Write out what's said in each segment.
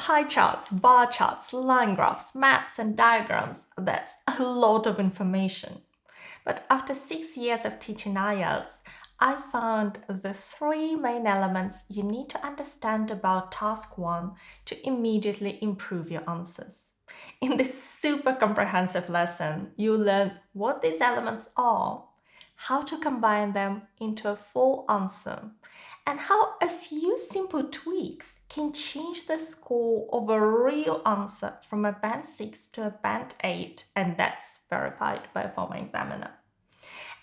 pie charts, bar charts, line graphs, maps, and diagrams. That's a lot of information. But after 6 years of teaching IELTS, I found the three main elements you need to understand about task 1 to immediately improve your answers. In this super comprehensive lesson, you'll learn what these elements are, how to combine them into a full answer, and how a few simple tweaks can change the score of a real answer from a band 6 to a band 8, and that's verified by a former examiner.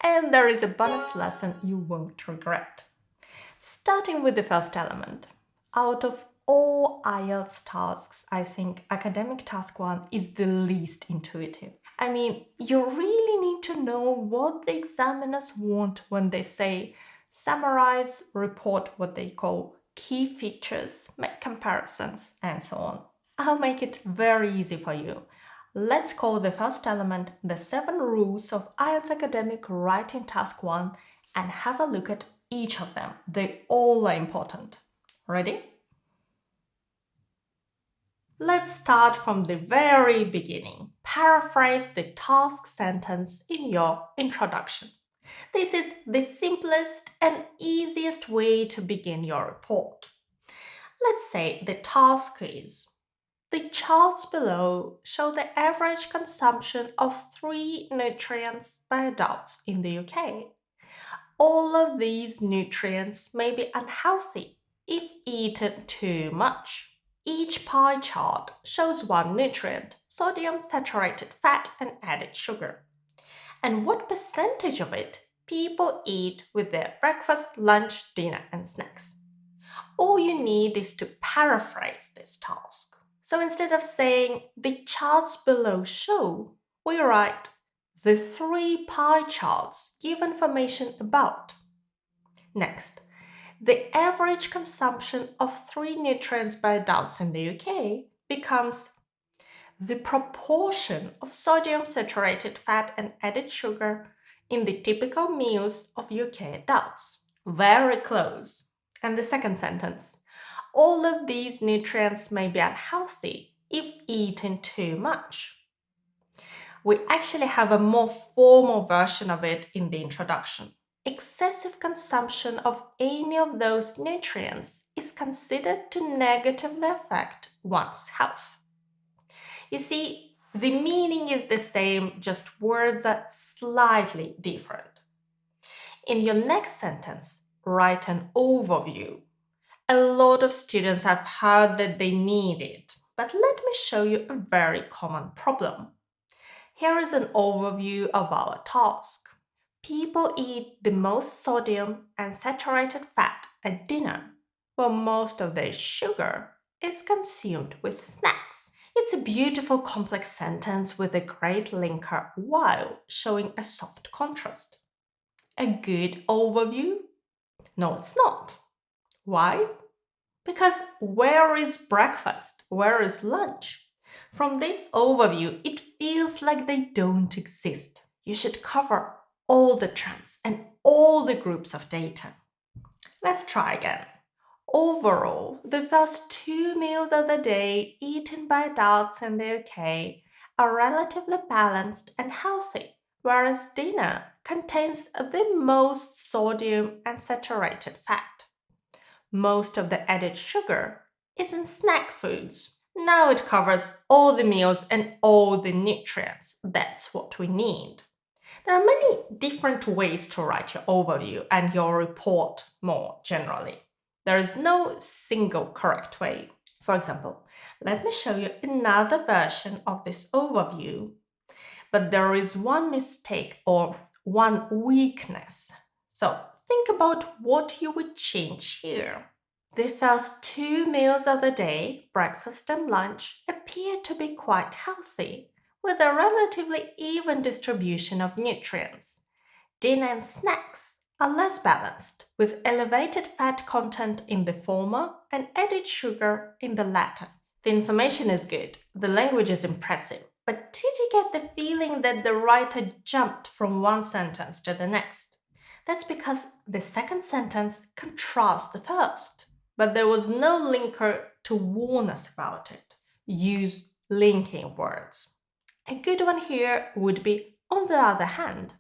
And there is a bonus lesson you won't regret. Starting with the first element. Out of all IELTS tasks, I think academic task 1 is the least intuitive. I mean, you really need to know what the examiners want when they say summarize, report what they call key features, make comparisons, and so on. I'll make it very easy for you. Let's call the first element the 7 rules of IELTS academic writing task 1 and have a look at each of them. They all are important. Ready? Let's start from the very beginning. Paraphrase the task sentence in your introduction. This is the simplest and easiest way to begin your report. Let's say the task is: the charts below show the average consumption of 3 nutrients by adults in the UK. All of these nutrients may be unhealthy if eaten too much. Each pie chart shows one nutrient: sodium, saturated fat, and added sugar, and what percentage of it people eat with their breakfast, lunch, dinner, and snacks. All you need is to paraphrase this task. So instead of saying the charts below show, we write the 3 pie charts give information about. Next, the average consumption of 3 nutrients by adults in the UK becomes the proportion of sodium, saturated fat, and added sugar in the typical meals of UK adults. Very close. And the second sentence: all of these nutrients may be unhealthy if eaten too much. We actually have a more formal version of it in the introduction. Excessive consumption of any of those nutrients is considered to negatively affect one's health. You see, the meaning is the same, just words are slightly different. In your next sentence, write an overview. A lot of students have heard that they need it, but let me show you a very common problem. Here is an overview of our task. People eat the most sodium and saturated fat at dinner, while most of their sugar is consumed with snacks. It's a beautiful complex sentence with a great linker while showing a soft contrast. A good overview? No, it's not. Why? Because where is breakfast? Where is lunch? From this overview, it feels like they don't exist. You should cover all the trends and all the groups of data. Let's try again. Overall, the first 2 meals of the day eaten by adults in the UK are relatively balanced and healthy, whereas dinner contains the most sodium and saturated fat. Most of the added sugar is in snack foods. Now it covers all the meals and all the nutrients. That's what we need. There are many different ways to write your overview and your report more generally. There is no single correct way. For example, let me show you another version of this overview. But there is one mistake or one weakness. So think about what you would change here. The first 2 meals of the day, breakfast and lunch, appear to be quite healthy, with a relatively even distribution of nutrients. Dinner and snacks are less balanced, with elevated fat content in the former and added sugar in the latter. The information is good, the language is impressive, but did you get the feeling that the writer jumped from one sentence to the next? That's because the second sentence contrasts the first. but there was no linker to warn us about it. Use linking words. A good one here would be on the other hand,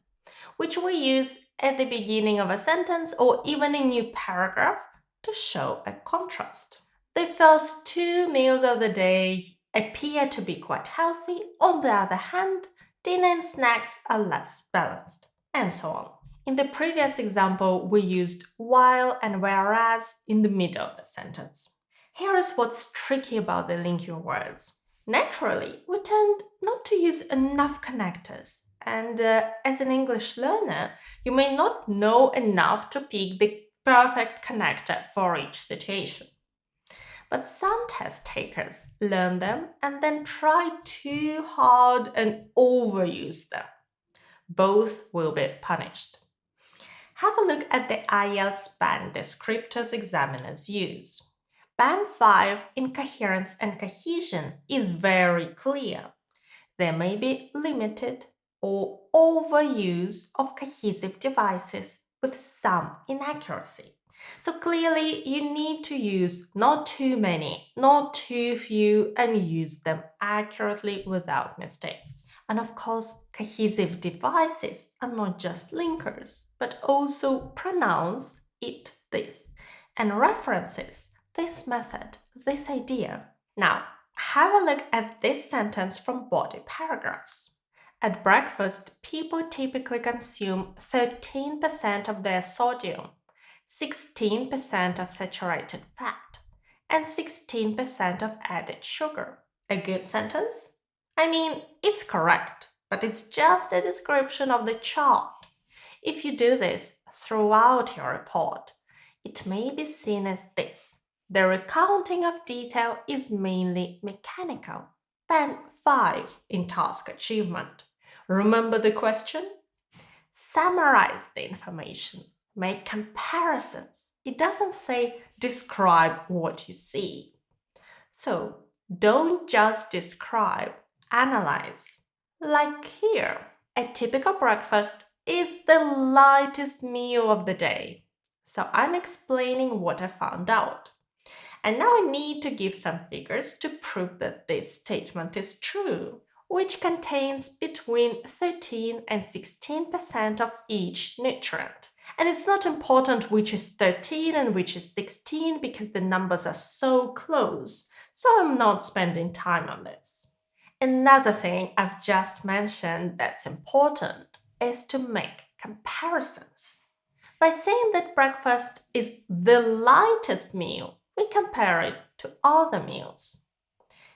which we use at the beginning of a sentence or even a new paragraph to show a contrast. The first two meals of the day appear to be quite healthy. On the other hand, dinner and snacks are less balanced, and so on. In the previous example, we used while and whereas in the middle of the sentence. Here is what's tricky about the linking words. Naturally, we tend not to use enough connectors, and as an English learner, you may not know enough to pick the perfect connector for each situation. But some test takers learn them and then try too hard and overuse them. Both will be punished. Have a look at the IELTS band descriptors examiners use. Band 5 in coherence and cohesion is very clear. There may be limited or overuse of cohesive devices with some inaccuracy. So clearly, you need to use not too many, not too few, and use them accurately without mistakes. And of course, cohesive devices are not just linkers, but also pronouns it, this, and references this method, this idea. Now, have a look at this sentence from body paragraphs. At breakfast, people typically consume 13% of their sodium, 16% of saturated fat, and 16% of added sugar. A good sentence? I mean, it's correct, but it's just a description of the chart. If you do this throughout your report, it may be seen as this. The recounting of detail is mainly mechanical. Band 5 in task achievement. Remember the question? Summarize the information. Make comparisons. It doesn't say describe what you see. So don't just describe, analyze. Like here, a typical breakfast is the lightest meal of the day. So I'm explaining what I found out. And now I need to give some figures to prove that this statement is true, which contains between 13 and 16% of each nutrient. And it's not important which is 13 and which is 16 because the numbers are so close, so I'm not spending time on this. Another thing I've just mentioned that's important is to make comparisons. By saying that breakfast is the lightest meal, we compare it to other meals.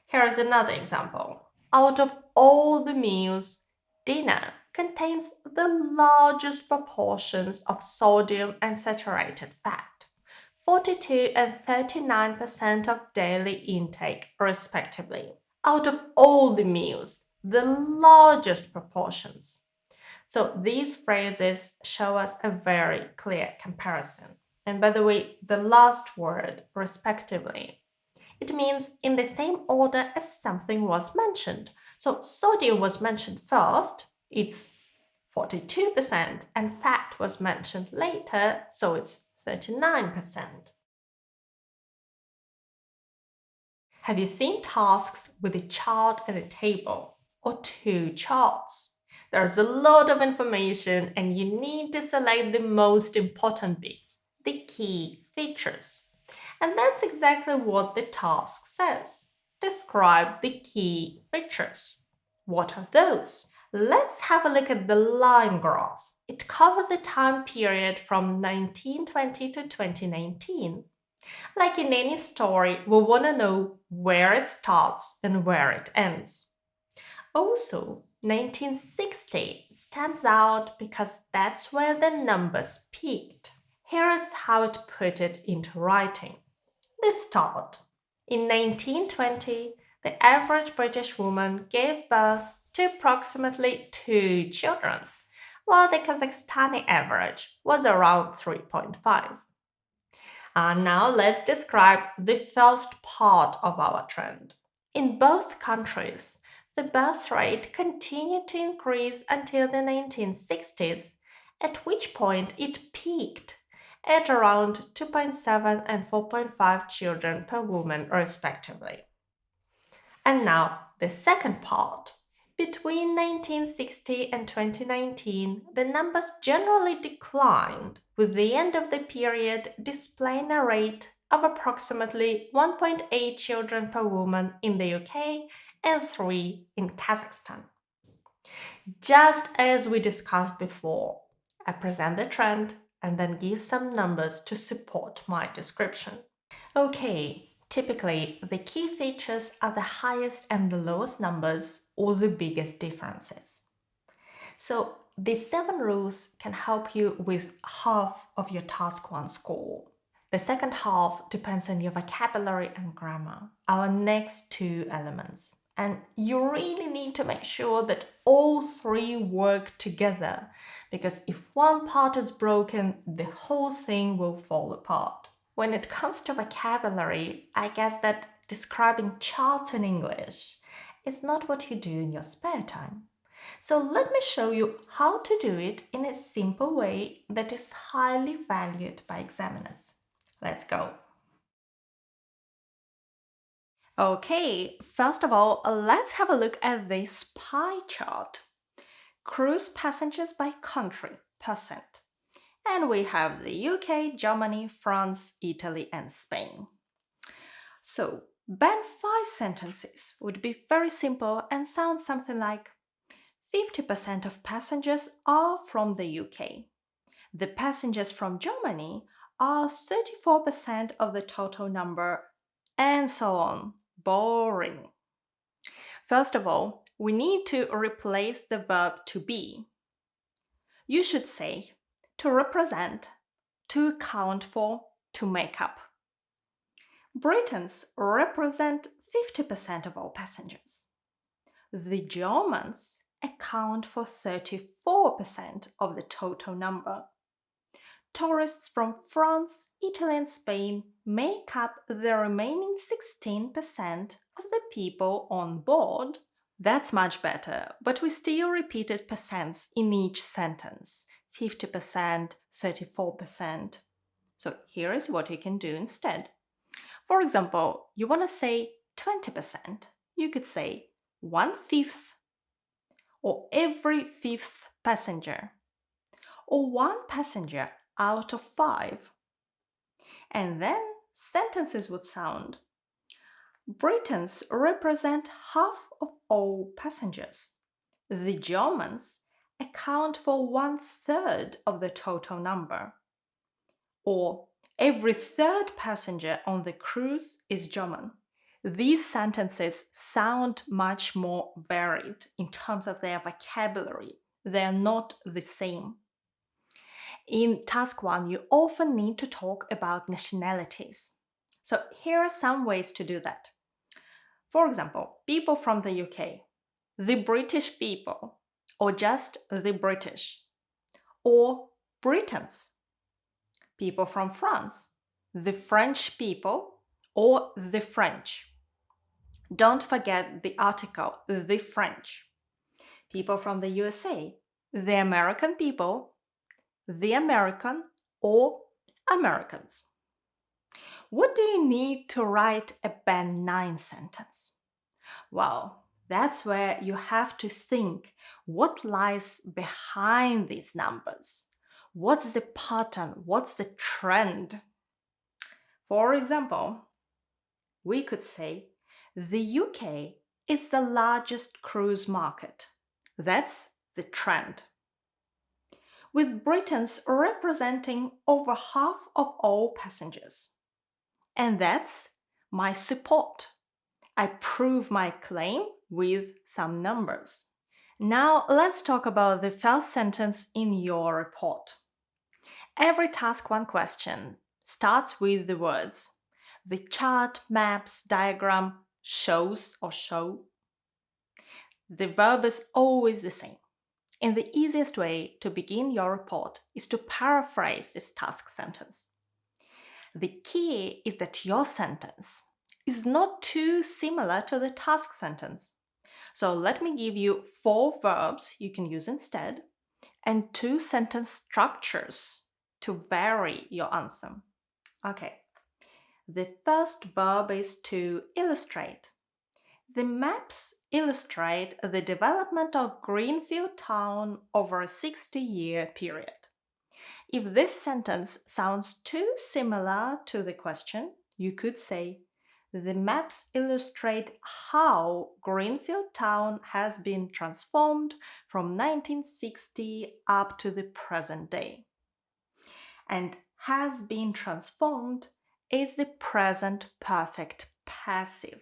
Here is another example. Out of all the meals, dinner contains the largest proportions of sodium and saturated fat, 42 and 39% of daily intake, respectively. Out of all the meals, the largest proportions. So these phrases show us a very clear comparison. And by the way, the last word, respectively, it means in the same order as something was mentioned. So sodium was mentioned first, it's 42%, and fat was mentioned later, so it's 39%. Have you seen tasks with a chart and a table, or two charts? There's a lot of information, and you need to select the most important bits, the key features. And that's exactly what the task says. Describe the key features. What are those? Let's have a look at the line graph. It covers a time period from 1920 to 2019. Like in any story, we want to know where it starts and where it ends. Also, 1960 stands out because that's where the numbers peaked. Here is how to put it into writing. The start. In 1920, the average British woman gave birth to approximately 2 children, while the Kazakhstani average was around 3.5. And now let's describe the first part of our trend. In both countries, the birth rate continued to increase until the 1960s, at which point it peaked at around 2.7 and 4.5 children per woman, respectively. And now, the second part. Between 1960 and 2019, the numbers generally declined, with the end of the period displaying a rate of approximately 1.8 children per woman in the UK and 3 in Kazakhstan. Just as we discussed before, I present the trend and then give some numbers to support my description. Okay, typically the key features are the highest and the lowest numbers or the biggest differences. So these 7 rules can help you with half of your task 1 score. The second half depends on your vocabulary and grammar, our next 2 elements. And you really need to make sure that all 3 work together, because if one part is broken, the whole thing will fall apart. When it comes to vocabulary, I guess that describing charts in English is not what you do in your spare time. So let me show you how to do it in a simple way that is highly valued by examiners. Let's go. Okay, first of all, let's have a look at this pie chart. Cruise passengers by country, percent. And we have the UK, Germany, France, Italy, and Spain. So, band 5 sentences would be very simple and sound something like 50% of passengers are from the UK. The passengers from Germany are 34% of the total number, and so on. Boring. First of all, we need to replace the verb to be. You should say to represent, to account for, to make up. Britons represent 50% of all passengers. The Germans account for 34% of the total number. Tourists from France, Italy, and Spain make up the remaining 16% of the people on board. That's much better, but we still repeated percents in each sentence: 50%, 34%. So here is what you can do instead. For example, you want to say 20%. You could say 1/5, or every 5th passenger, or 1 passenger out of 5. And then sentences would sound: Britons represent half of all passengers. The Germans account for 1/3 of the total number. Or every 3rd passenger on the cruise is German. These sentences sound much more varied in terms of their vocabulary. They are not the same. In task 1, you often need to talk about nationalities. So here are some ways to do that. For example, people from the UK, the British people, or just the British, or Britons. People from France, the French people, or the French. Don't forget the article, the French. People from the USA, the American people, the American, or Americans. What do you need to write a band 9 sentence? Well, that's where you have to think what lies behind these numbers. What's the pattern? What's the trend? For example, we could say the UK is the largest cruise market. That's the trend. With Britons representing over half of all passengers. And that's my support. I prove my claim with some numbers. Now let's talk about the first sentence in your report. Every task 1 question starts with the words the chart, maps, diagram, shows or show. The verb is always the same. And the easiest way to begin your report is to paraphrase this task sentence. The key is that your sentence is not too similar to the task sentence. So let me give you 4 verbs you can use instead and 2 sentence structures to vary your answer. Okay, the first verb is to illustrate. The maps illustrate the development of Greenfield Town over a 60-year period. If this sentence sounds too similar to the question, you could say, the maps illustrate how Greenfield Town has been transformed from 1960 up to the present day. And has been transformed is the present perfect passive.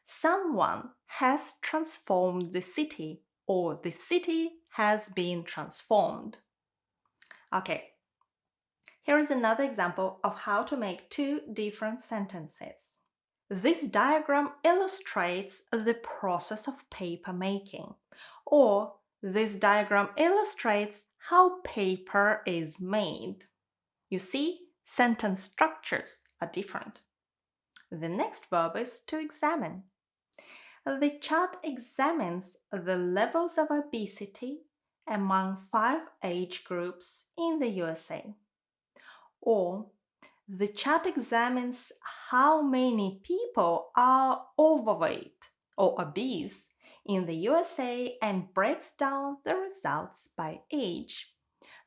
Someone has transformed the city, or the city has been transformed. Okay, here is another example of how to make two different sentences. This diagram illustrates the process of paper making, or this diagram illustrates how paper is made. You see, sentence structures are different. The next verb is to examine. The chart examines the levels of obesity among 5 age groups in the USA. Or the chart examines how many people are overweight or obese in the USA and breaks down the results by age.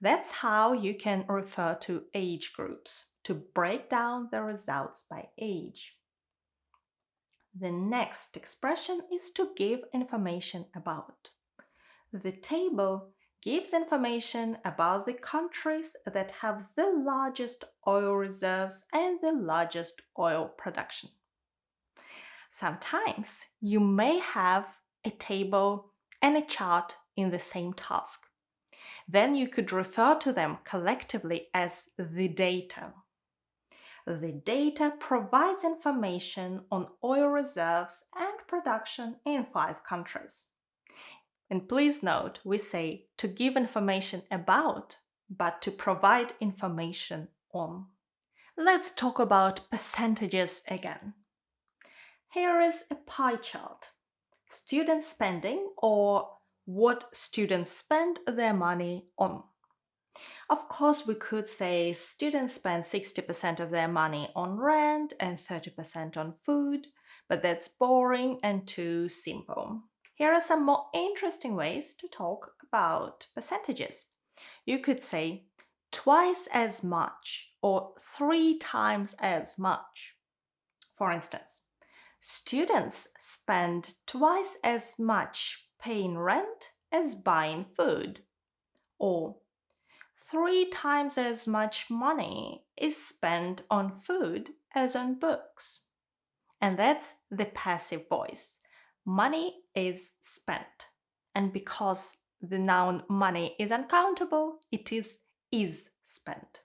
That's how you can refer to age groups, to break down the results by age. The next expression is to give information about. The table gives information about the countries that have the largest oil reserves and the largest oil production. Sometimes you may have a table and a chart in the same task. Then you could refer to them collectively as the data. The data provides information on oil reserves and production in 5 countries. And please note, we say to give information about, but to provide information on. Let's talk about percentages again. Here is a pie chart. Student spending, or what students spend their money on. Of course, we could say students spend 60% of their money on rent and 30% on food, but that's boring and too simple. Here are some more interesting ways to talk about percentages. You could say twice as much or 3 times as much. For instance, students spend twice as much paying rent as buying food. Or 3 times as much money is spent on food as on books. And that's the passive voice. Money is spent. And because the noun money is uncountable, it is spent.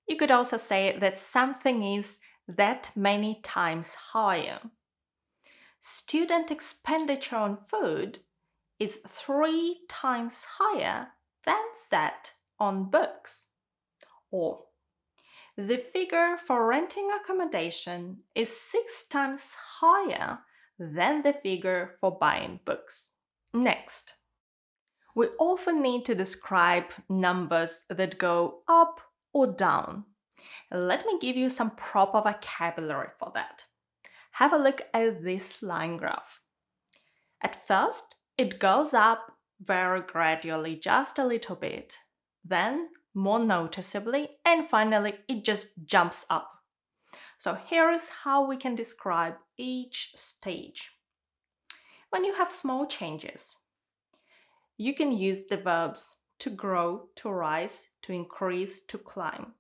You could also say that something is that many times higher. Student expenditure on food is 3 times higher than that on books. Or the figure for renting accommodation is 6 times higher than the figure for buying books. Next, we often need to describe numbers that go up or down. Let me give you some proper vocabulary for that. Have a look at this line graph. At first, it goes up very gradually, just a little bit. Then, more noticeably, and finally, it just jumps up. So here is how we can describe each stage. When you have small changes, you can use the verbs to grow, to rise, to increase, to climb.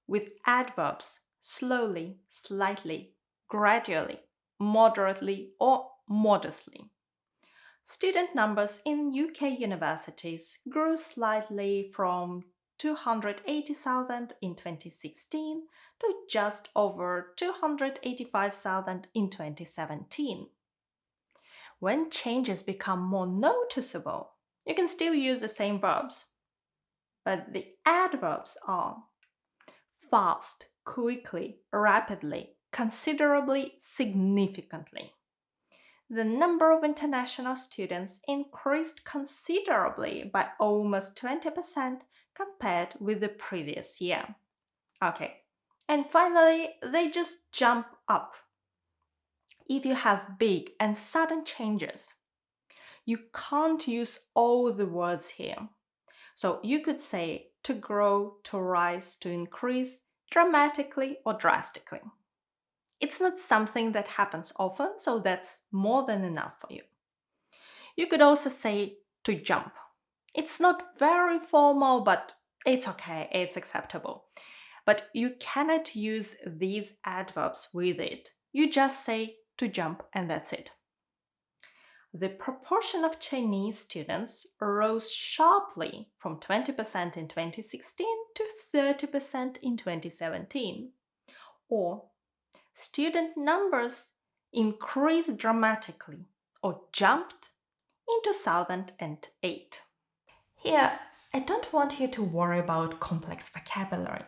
With adverbs, slowly, slightly, gradually, moderately, or modestly. Student numbers in UK universities grew slightly from 280,000 in 2016 to just over 285,000 in 2017. When changes become more noticeable, you can still use the same verbs, but the adverbs are fast, quickly, rapidly, considerably, significantly. The number of international students increased considerably by almost 20% compared with the previous year. Okay. And finally, they just jump up. If you have big and sudden changes, you can't use all the words here. So you could say to grow, to rise, to increase, dramatically or drastically. It's not something that happens often, so that's more than enough for you. You could also say to jump. It's not very formal, but it's okay, it's acceptable. But you cannot use these adverbs with it. You just say to jump and that's it. The proportion of Chinese students rose sharply from 20% in 2016 to 30% in 2017. Or student numbers increased dramatically or jumped in 2008. Here, I don't want you to worry about complex vocabulary.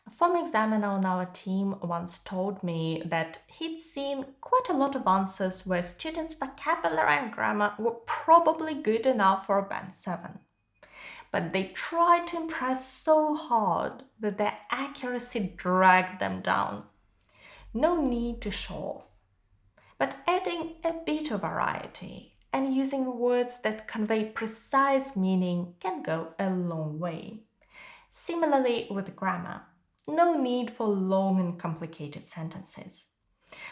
A former examiner on our team once told me that he'd seen quite a lot of answers where students' vocabulary and grammar were probably good enough for a band 7. But they tried to impress so hard that their accuracy dragged them down. No need to show off, but adding a bit of variety and using words that convey precise meaning can go a long way. Similarly with grammar. No need for long and complicated sentences.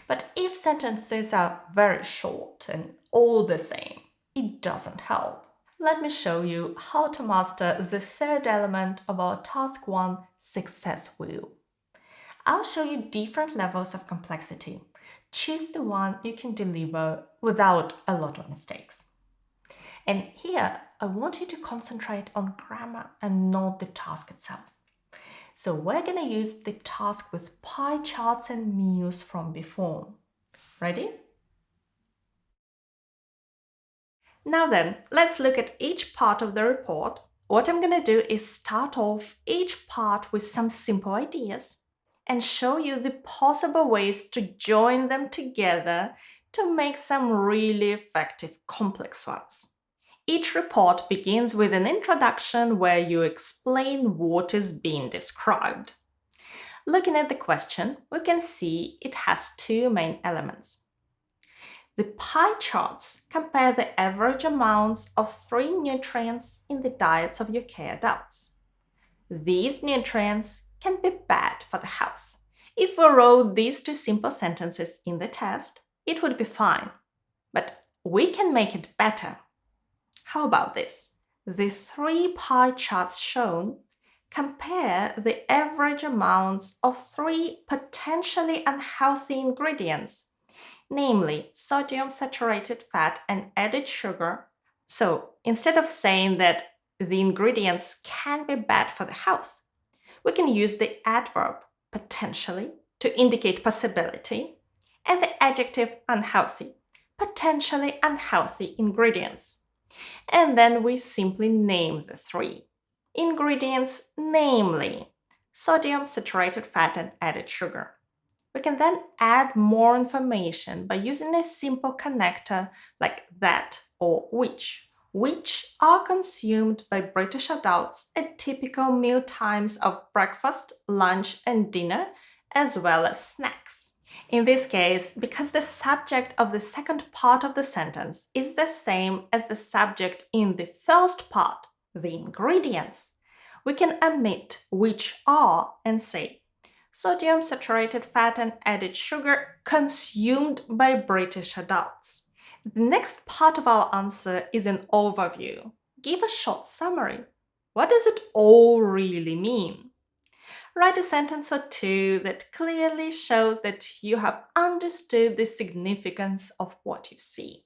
But if sentences are very short and all the same, it doesn't help. Let me show you how to master the third element of our Task 1 success wheel. I'll show you different levels of complexity. Choose the one you can deliver without a lot of mistakes. And here, I want you to concentrate on grammar and not the task itself. So we're going to use the task with pie charts and meals from before. Ready? Now then, let's look at each part of the report. What I'm going to do is start off each part with some simple ideas and show you the possible ways to join them together to make some really effective complex ones. Each report begins with an introduction where you explain what is being described. Looking at the question, we can see it has two main elements. The pie charts compare the average amounts of 3 nutrients in the diets of UK adults. These nutrients can be bad for the health. If we wrote these two simple sentences in the test, it would be fine. But we can make it better. How about this? The 3 pie charts shown compare the average amounts of 3 potentially unhealthy ingredients, namely sodium, saturated fat, and added sugar. So instead of saying that the ingredients can be bad for the health, we can use the adverb potentially to indicate possibility and the adjective unhealthy, potentially unhealthy ingredients. And then we simply name the 3 ingredients, namely sodium, saturated fat, and added sugar. We can then add more information by using a simple connector like that or which are consumed by British adults at typical meal times of breakfast, lunch, and dinner, as well as snacks. In this case, because the subject of the second part of the sentence is the same as the subject in the first part, the ingredients, we can omit which are and say sodium, saturated fat, and added sugar consumed by British adults. The next part of our answer is an overview. Give a short summary. What does it all really mean? Write a sentence or two that clearly shows that you have understood the significance of what you see.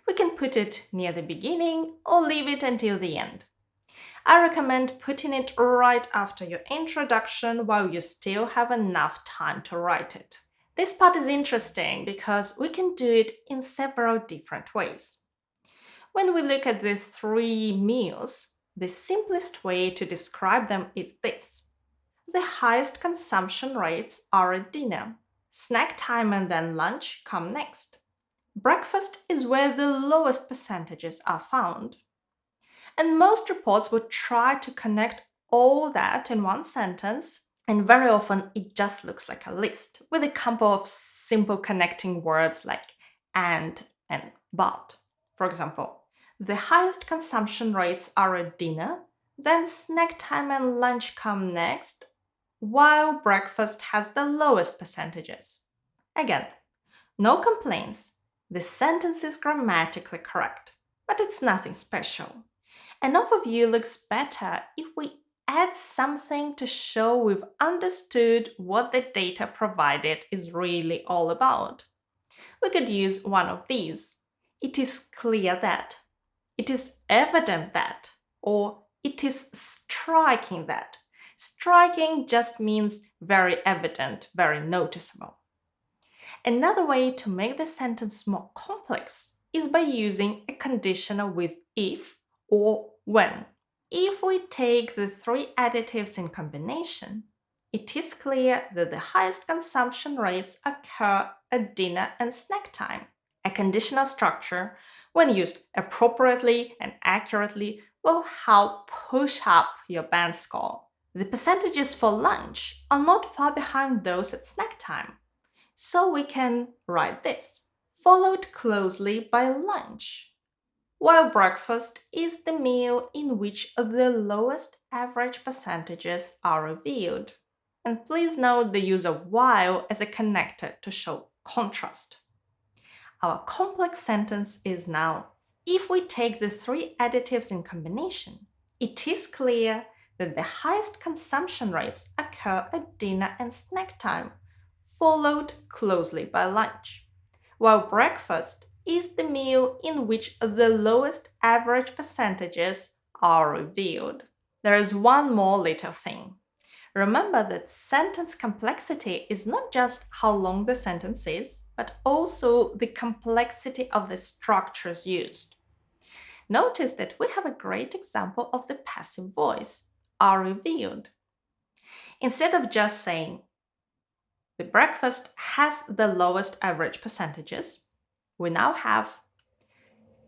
We can put it near the beginning or leave it until the end. I recommend putting it right after your introduction while you still have enough time to write it. This part is interesting because we can do it in several different ways. When we look at the 3 meals, the simplest way to describe them is this. The highest consumption rates are at dinner. Snack time and then lunch come next. Breakfast is where the lowest percentages are found. And most reports would try to connect all that in one sentence, and very often it just looks like a list with a couple of simple connecting words like and but. For example, the highest consumption rates are at dinner, then snack time and lunch come next, while breakfast has the lowest percentages. Again, no complaints. The sentence is grammatically correct, but it's nothing special. An overview looks better if we add something to show we've understood what the data provided is really all about. We could use one of these. It is clear that. It is evident that. Or it is striking that. Striking just means very evident, very noticeable. Another way to make the sentence more complex is by using a conditional with if or when. If we take the three additives in combination, it is clear that the highest consumption rates occur at dinner and snack time. A conditional structure, when used appropriately and accurately, will help push up your band score. The percentages for lunch are not far behind those at snack time. So we can write this, followed closely by lunch, while breakfast is the meal in which the lowest average percentages are revealed. And please note the use of while as a connector to show contrast. Our complex sentence is now, if we take the three additives in combination, it is clear that the highest consumption rates occur at dinner and snack time, followed closely by lunch, while breakfast is the meal in which the lowest average percentages are revealed. There is one more little thing. Remember that sentence complexity is not just how long the sentence is, but also the complexity of the structures used. Notice that we have a great example of the passive voice, are revealed. Instead of just saying, the breakfast has the lowest average percentages, we now have,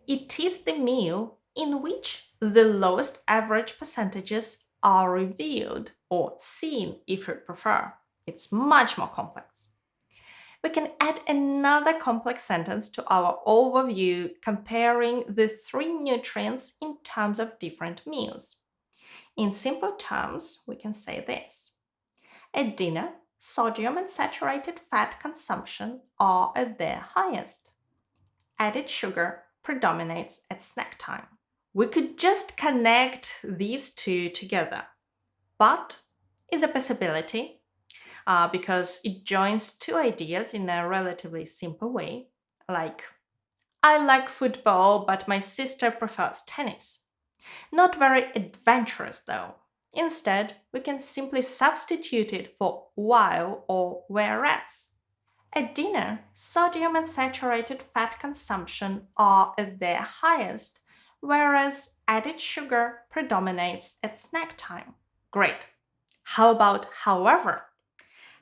it is the meal in which the lowest average percentages are revealed or seen if you prefer. It's much more complex. We can add another complex sentence to our overview comparing the three nutrients in terms of different meals. In simple terms, we can say this. At dinner, sodium and saturated fat consumption are at their highest. Added sugar predominates at snack time. We could just connect these two together, but is a possibility because it joins two ideas in a relatively simple way, like I like football, but my sister prefers tennis. Not very adventurous though. Instead, we can simply substitute it for while or whereas. At dinner, sodium and saturated fat consumption are at their highest, whereas added sugar predominates at snack time. Great. How about however?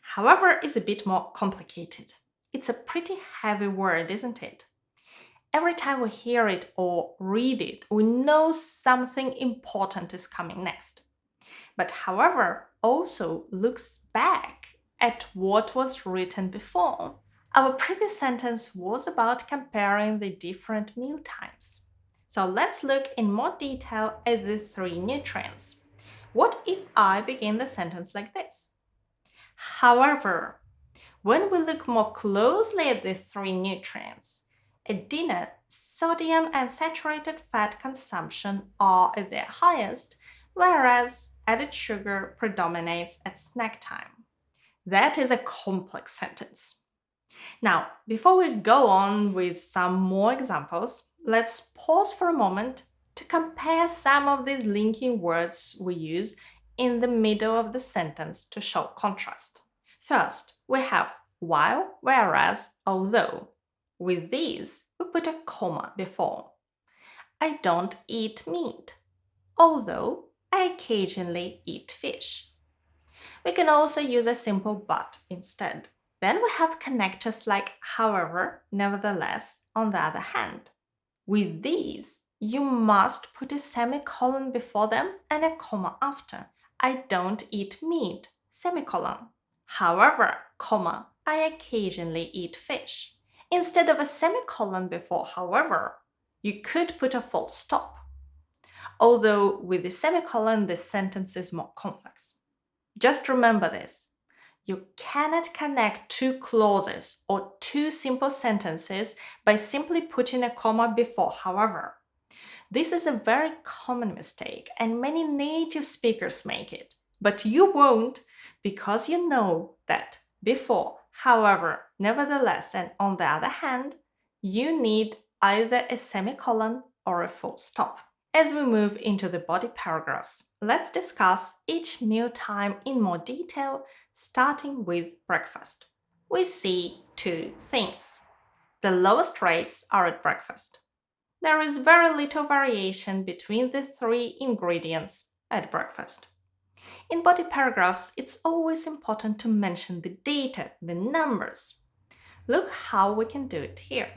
However is a bit more complicated. It's a pretty heavy word, isn't it? Every time we hear it or read it, we know something important is coming next. But however also looks back at what was written before. Our previous sentence was about comparing the different meal times. So let's look in more detail at the three nutrients. What if I begin the sentence like this? However, when we look more closely at the three nutrients, at dinner, sodium and saturated fat consumption are at their highest, whereas added sugar predominates at snack time. That is a complex sentence. Now, before we go on with some more examples, let's pause for a moment to compare some of these linking words we use in the middle of the sentence to show contrast. First, we have while, whereas, although. With these, we put a comma before. I don't eat meat, although I occasionally eat fish. We can also use a simple but instead. Then we have connectors like however, nevertheless, on the other hand. With these, You must put a semicolon before them and a comma after. I don't eat meat, semicolon. However, comma, I occasionally eat fish. Instead of a semicolon before however, you could put a full stop. Although with the semicolon, the sentence is more complex. Just remember this. You cannot connect two clauses or two simple sentences by simply putting a comma before however. This is a very common mistake, and many native speakers make it. But you won't, because you know that before, however, nevertheless, and on the other hand, you need either a semicolon or a full stop. As we move into the body paragraphs, let's discuss each mealtime in more detail, starting with breakfast. We see two things. The lowest rates are at breakfast. There is very little variation between the three ingredients at breakfast. In body paragraphs, it's always important to mention the data, the numbers. Look how we can do it here.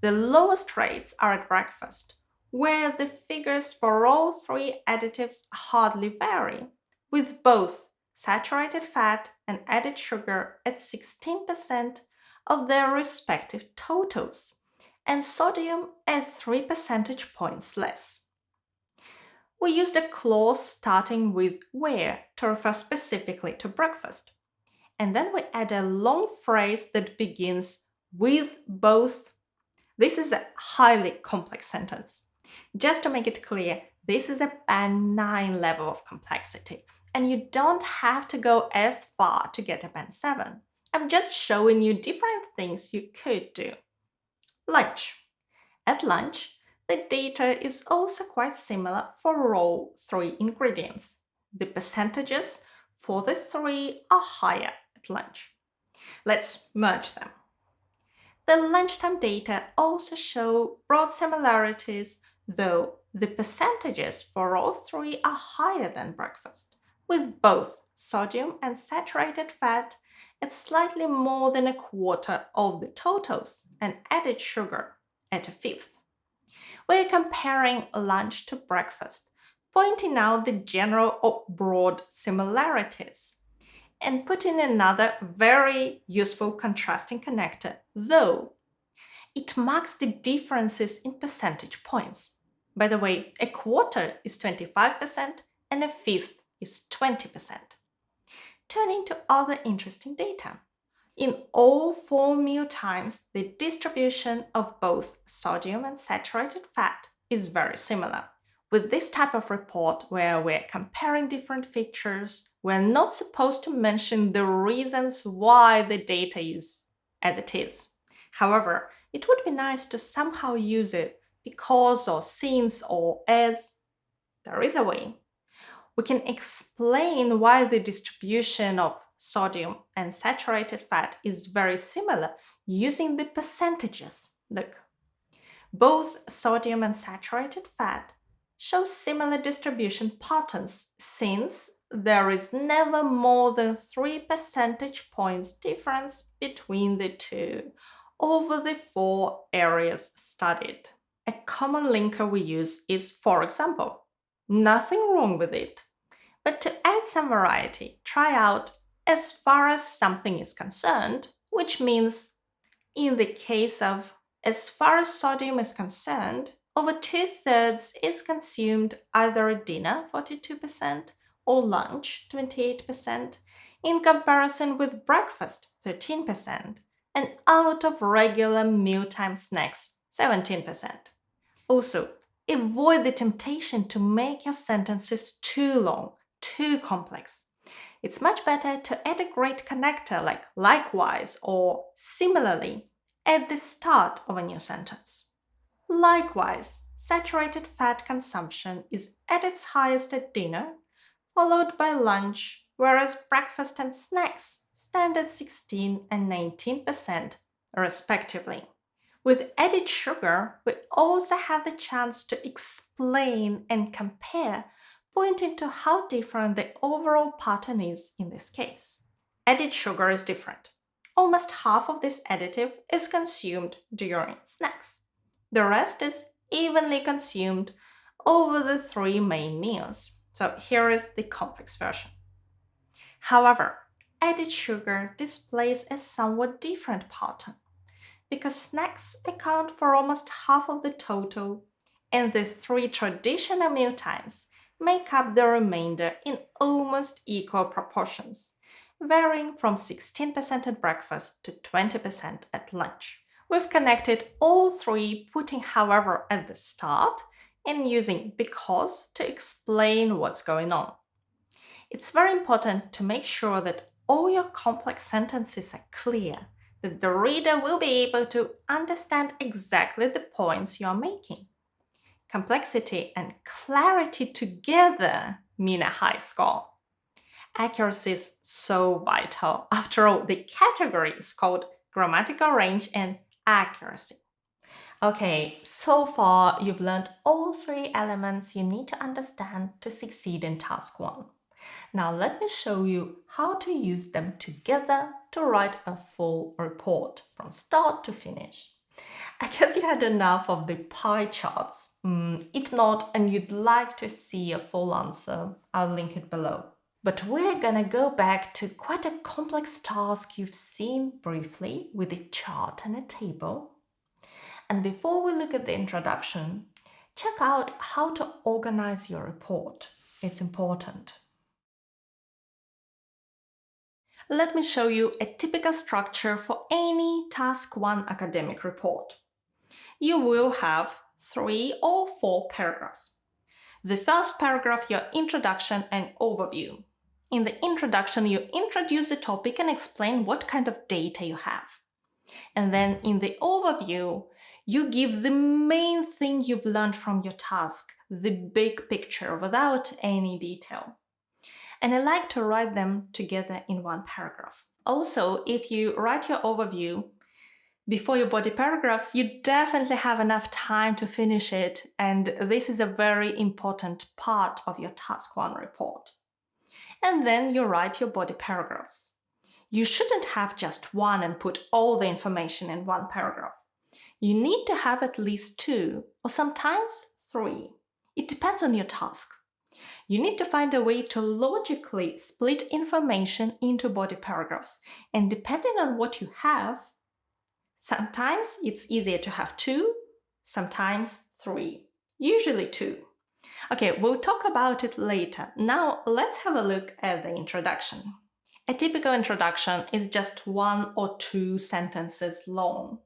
The lowest rates are at breakfast, where the figures for all three additives hardly vary, with both saturated fat and added sugar at 16% of their respective totals, and sodium at 3 percentage points less. We used a clause starting with where to refer specifically to breakfast, and then we add a long phrase that begins with both. This is a highly complex sentence. Just to make it clear, this is a band 9 level of complexity, and you don't have to go as far to get a band 7. I'm just showing you different things you could do. Lunch. At lunch, the data is also quite similar for all three ingredients. The percentages for the three are higher at lunch. Let's merge them. The lunchtime data also show broad similarities, though the percentages for all three are higher than breakfast, with both sodium and saturated fat at slightly more than a quarter of the totals and added sugar at a fifth. We're comparing lunch to breakfast, pointing out the general or broad similarities and put in another very useful contrasting connector, though it marks the differences in percentage points. By the way, a quarter is 25% and a fifth is 20%. Turning to other interesting data. In all four meal times, the distribution of both sodium and saturated fat is very similar. With this type of report, where we're comparing different features, we're not supposed to mention the reasons why the data is as it is. However, it would be nice to somehow use it because or since or as. There is a way. We can explain why the distribution of sodium and saturated fat is very similar using the percentages. Look, both sodium and saturated fat show similar distribution patterns since there is never more than 3 percentage points difference between the two over the four areas studied. A common linker we use is for example. Nothing wrong with it. But to add some variety, try out as far as something is concerned, which means in the case of as far as sodium is concerned, over 2/3 is consumed either at dinner, 42%, or lunch, 28%, in comparison with breakfast, 13%, and out of regular mealtime snacks, 17%. Also, avoid the temptation to make your sentences too long, too complex. It's much better to add a great connector like likewise or similarly at the start of a new sentence. Likewise, saturated fat consumption is at its highest at dinner, followed by lunch, whereas breakfast and snacks stand at 16 and 19%, respectively. With added sugar, we also have the chance to explain and compare, pointing to how different the overall pattern is in this case. Added sugar is different. Almost half of this additive is consumed during snacks. The rest is evenly consumed over the 3 main meals. So here is the complex version. However, added sugar displays a somewhat different pattern because snacks account for almost half of the total, and the 3 traditional mealtimes make up the remainder in almost equal proportions, varying from 16% at breakfast to 20% at lunch. We've connected all three, putting however at the start and using because to explain what's going on. It's very important to make sure that all your complex sentences are clear, that the reader will be able to understand exactly the points you're making. Complexity and clarity together mean a high score. Accuracy is so vital. After all, the category is called grammatical range and accuracy. Okay, so far you've learned all three elements you need to understand to succeed in task 1. Now let me show you how to use them together to write a full report from start to finish. I guess you had enough of the pie charts. If not, and you'd like to see a full answer, I'll link it below. But we're gonna go back to quite a complex task you've seen briefly with a chart and a table. And before we look at the introduction, check out how to organize your report. It's important. Let me show you a typical structure for any Task 1 academic report. You will have 3 or 4 paragraphs. The first paragraph, your introduction and overview. In the introduction, you introduce the topic and explain what kind of data you have. And then in the overview, you give the main thing you've learned from your task, the big picture without any detail. And I like to write them together in one paragraph. Also, if you write your overview before your body paragraphs, you definitely have enough time to finish it, and this is a very important part of your Task 1 report. And then you write your body paragraphs. You shouldn't have just one and put all the information in one paragraph. You need to have at least 2 or sometimes 3. It depends on your task. You need to find a way to logically split information into body paragraphs, and depending on what you have, sometimes it's easier to have 2, sometimes 3, usually 2. Okay, we'll talk about it later. Now let's have a look at the introduction. A typical introduction is just 1 or 2 sentences long.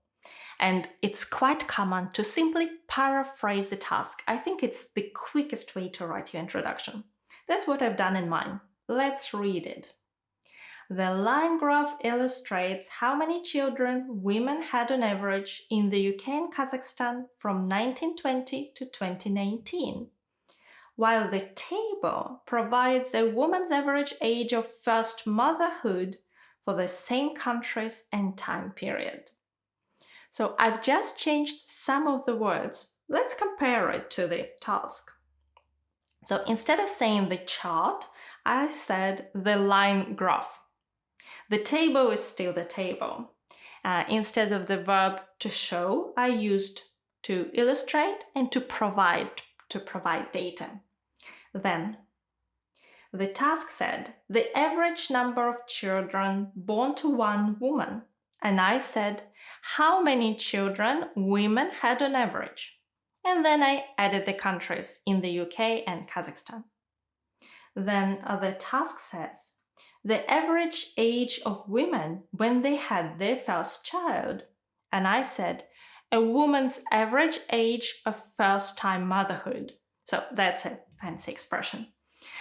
And it's quite common to simply paraphrase the task. I think it's the quickest way to write your introduction. That's what I've done in mine. Let's read it. The line graph illustrates how many children women had on average in the UK and Kazakhstan from 1920 to 2019, while the table provides a woman's average age of first motherhood for the same countries and time period. So I've just changed some of the words. Let's compare it to the task. So instead of saying the chart, I said the line graph. The table is still the table. Instead of the verb to show, I used to illustrate and to provide data. Then the task said the average number of children born to one woman. And I said how many children women had on average. And then I added the countries in the UK and Kazakhstan. Then the task says the average age of women when they had their first child. And I said a woman's average age of first-time motherhood. So that's a fancy expression.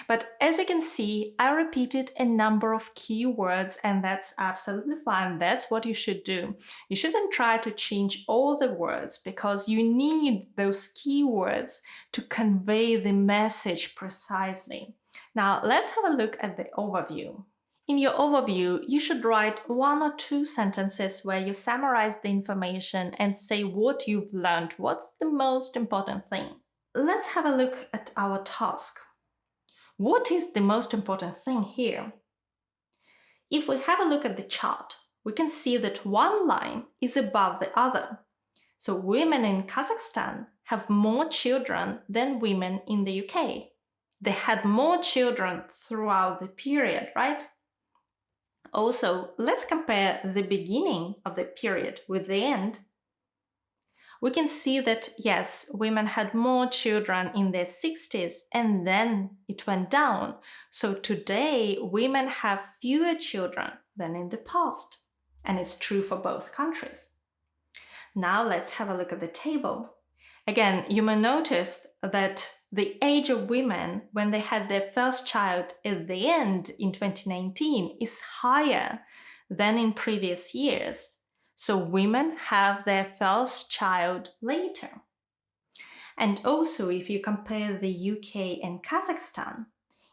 But as you can see, I repeated a number of key words, and that's absolutely fine. That's what you should do. You shouldn't try to change all the words because you need those key words to convey the message precisely. Now, let's have a look at the overview. In your overview, you should write 1 or 2 sentences where you summarize the information and say what you've learned, what's the most important thing. Let's have a look at our task. What is the most important thing here? If we have a look at the chart, we can see that one line is above the other. So women in Kazakhstan have more children than women in the UK. They had more children throughout the period, right? Also, let's compare the beginning of the period with the end. We can see that, yes, women had more children in their 60s and then it went down. So today, women have fewer children than in the past. And it's true for both countries. Now let's have a look at the table. Again, you may notice that the age of women when they had their first child at the end in 2019 is higher than in previous years. So women have their first child later. And also, if you compare the UK and Kazakhstan,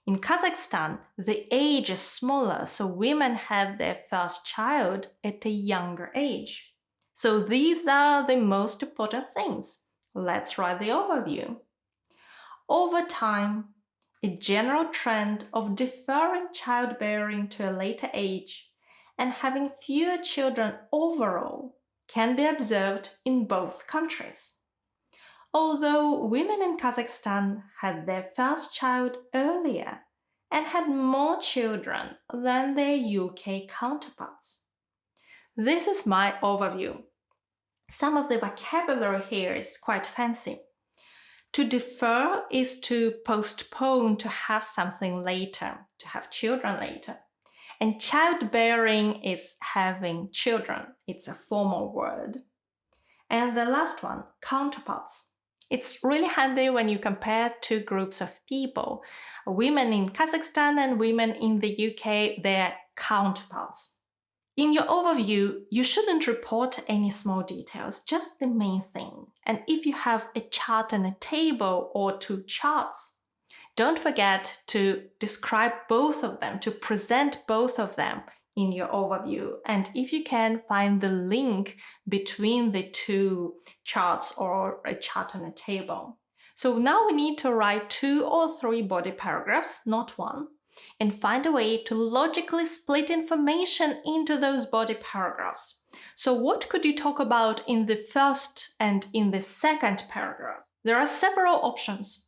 in Kazakhstan, the age is smaller, so women had their first child at a younger age. So these are the most important things. Let's write the overview. Over time, a general trend of deferring childbearing to a later age and having fewer children overall can be observed in both countries. Although women in Kazakhstan had their first child earlier and had more children than their UK counterparts. This is my overview. Some of the vocabulary here is quite fancy. To defer is to postpone to have something later, to have children later. And childbearing is having children. It's a formal word. And the last one, counterparts. It's really handy when you compare two groups of people. Women in Kazakhstan and women in the UK, they're counterparts. In your overview, you shouldn't report any small details, just the main thing. And if you have a chart and a table or two charts, don't forget to describe both of them, to present both of them in your overview. And if you can, find the link between the two charts or a chart and a table. So now we need to write 2 or 3 body paragraphs, not one, and find a way to logically split information into those body paragraphs. So what could you talk about in the first and in the second paragraph? There are several options.